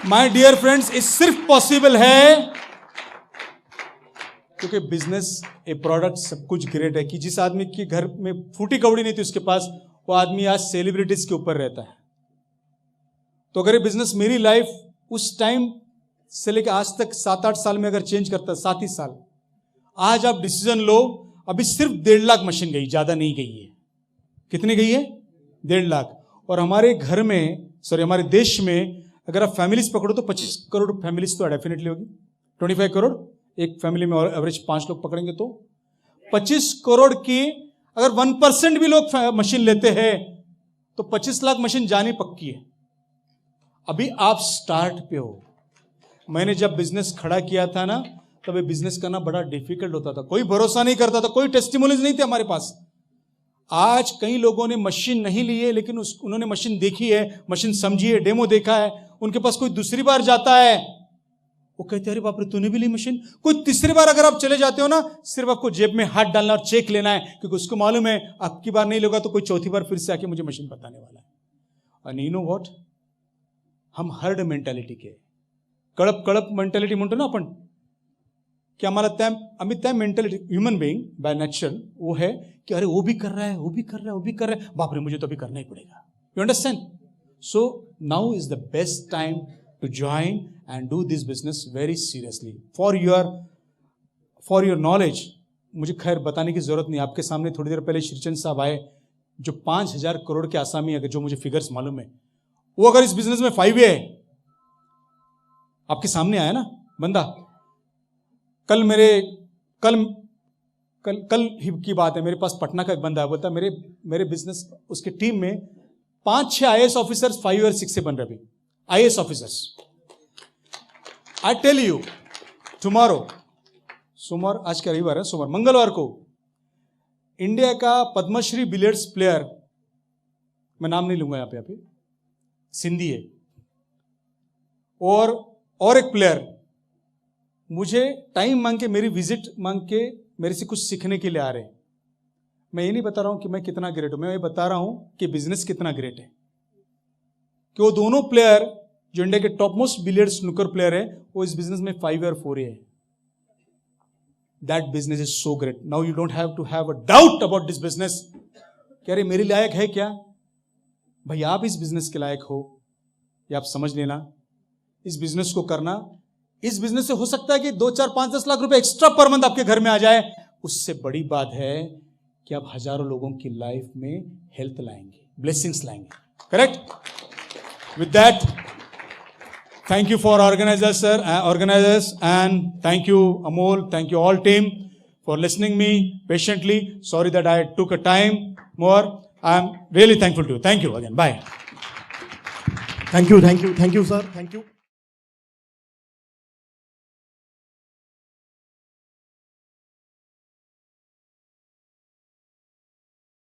माय डियर फ्रेंड्स, ये सिर्फ पॉसिबल है क्योंकि बिजनेस, ए प्रोडक्ट, सब कुछ ग्रेट है. कि जिस आदमी के घर में फूटी कौड़ी नहीं थी उसके पास, वो आदमी आज सेलिब्रिटीज के ऊपर रहता है. तो अगर ये बिजनेस मेरी लाइफ उस टाइम से लेकर आज तक 7-8 साल में अगर चेंज करता, 7 ही साल, आज आप डिसीजन लो. अभी सिर्फ 1.5 लाख मशीन गई, ज्यादा नहीं गई है. कितनी गई है? 1.5 लाख. और हमारे घर में, हमारे देश में अगर आप फैमिलीज पकड़ो तो 25 करोड़ फैमिलीज तो डेफिनेटली होगी. 25 करोड़ एक फैमिली में, और एवरेज 5 लोग पकड़ेंगे तो 25 करोड़ की अगर 1% भी लोग मशीन लेते हैं तो 25 लाख मशीन जानी पक्की है. अभी आप स्टार्ट पे हो. मैंने जब बिजनेस खड़ा किया था ना, तब ये बिजनेस करना बड़ा डिफिकल्ट होता था. कोई भरोसा नहीं करता था, कोई टेस्टिमोनियल्स नहीं थे हमारे पास. आज कई लोगों ने मशीन नहीं ली है, लेकिन उन्होंने मशीन देखी है, मशीन समझी है, डेमो देखा है. उनके पास कोई दूसरी बार जाता है, वो कहते हैं अरे बाप रे तूने भी ली मशीन. कोई तीसरी बार अगर आप चले जाते हो ना, सिर्फ आपको जेब में हाथ डालना और चेक लेना है, क्योंकि उसको मालूम है आपकी बार नहीं लेगा तो कोई चौथी बार फिर से आके मुझे मशीन बताने वाला है. और यू नो व्हाट, हम हर्ड मेंटॅलिटी के, कळप कळप मेंटॅलिटी म्हणतो ना आपण, कि हमारा आम्ही त्या mentality, human being by nature वो है कि अरे वो भी कर रहा है, वो भी कर रहा है, वो भी कर रहा है, बाप रे मुझे तो अभी करना ही पड़ेगा. You understand? So now is the best time to join and do this business very seriously. For your knowledge, मुझे खैर बताने की जरूरत नहीं. आपके सामने थोड़ी देर पहले श्रीचंद साहब आए, जो 5000 करोड़ के आसामी, अगर जो मुझे फिगर्स मालूम है, वो अगर इस बिजनेस में 5 है, आपके सामने आया ना बंदा. कल ही की बात है, मेरे पास पटना का एक बंदा है, बोलता मेरे बिजनेस, उसकी टीम में 5-6 IAS ऑफिसर्स 5 और 6 से बन रहे. IAS officers. I tell you, tomorrow, सोमवार, आज क्या रविवार है, सोमवार, मंगलवार को इंडिया का पद्मश्री बिलियर्ड्स प्लेयर, मैं नाम नहीं लूंगा यहाँ पे, सिंधी है, और एक प्लेयर मुझे टाइम मांग के, मेरी विजिट मांग के, मेरे से कुछ सीखने के लिए आ रहे हैं. मैं ये नहीं बता रहा हूं कि मैं कितना ग्रेट हूं, मैं ये बता रहा हूं कि बिजनेस कितना ग्रेट है. कि वो दोनों प्लेयर जो इंडिया के top most billiard snooker player है, वो इस बिजनेस में 5 और 4 है. That business is so great. Now you don't have to have a doubt about this business. कह रहे मेरे लायक है क्या? भाई आप इस बिजनेस के लायक हो, ये आप समझ लेना. इस बिजनेस को करना, इस बिजनेस से हो सकता है कि 2, 4, 5, 10 लाख रुपए एक्स्ट्रा पर मंथ आपके घर में आ जाए. उससे बड़ी बात है कि आप हजारों लोगों की लाइफ में हेल्थ लाएंगे, ब्लेसिंग्स लाएंगे. Correct? With that, thank you for organizers, and thank you Amol, thank you all team for listening me patiently. Sorry that I took a time more. I am really thankful to you. Thank you again. Bye. Thank you sir. Thank you.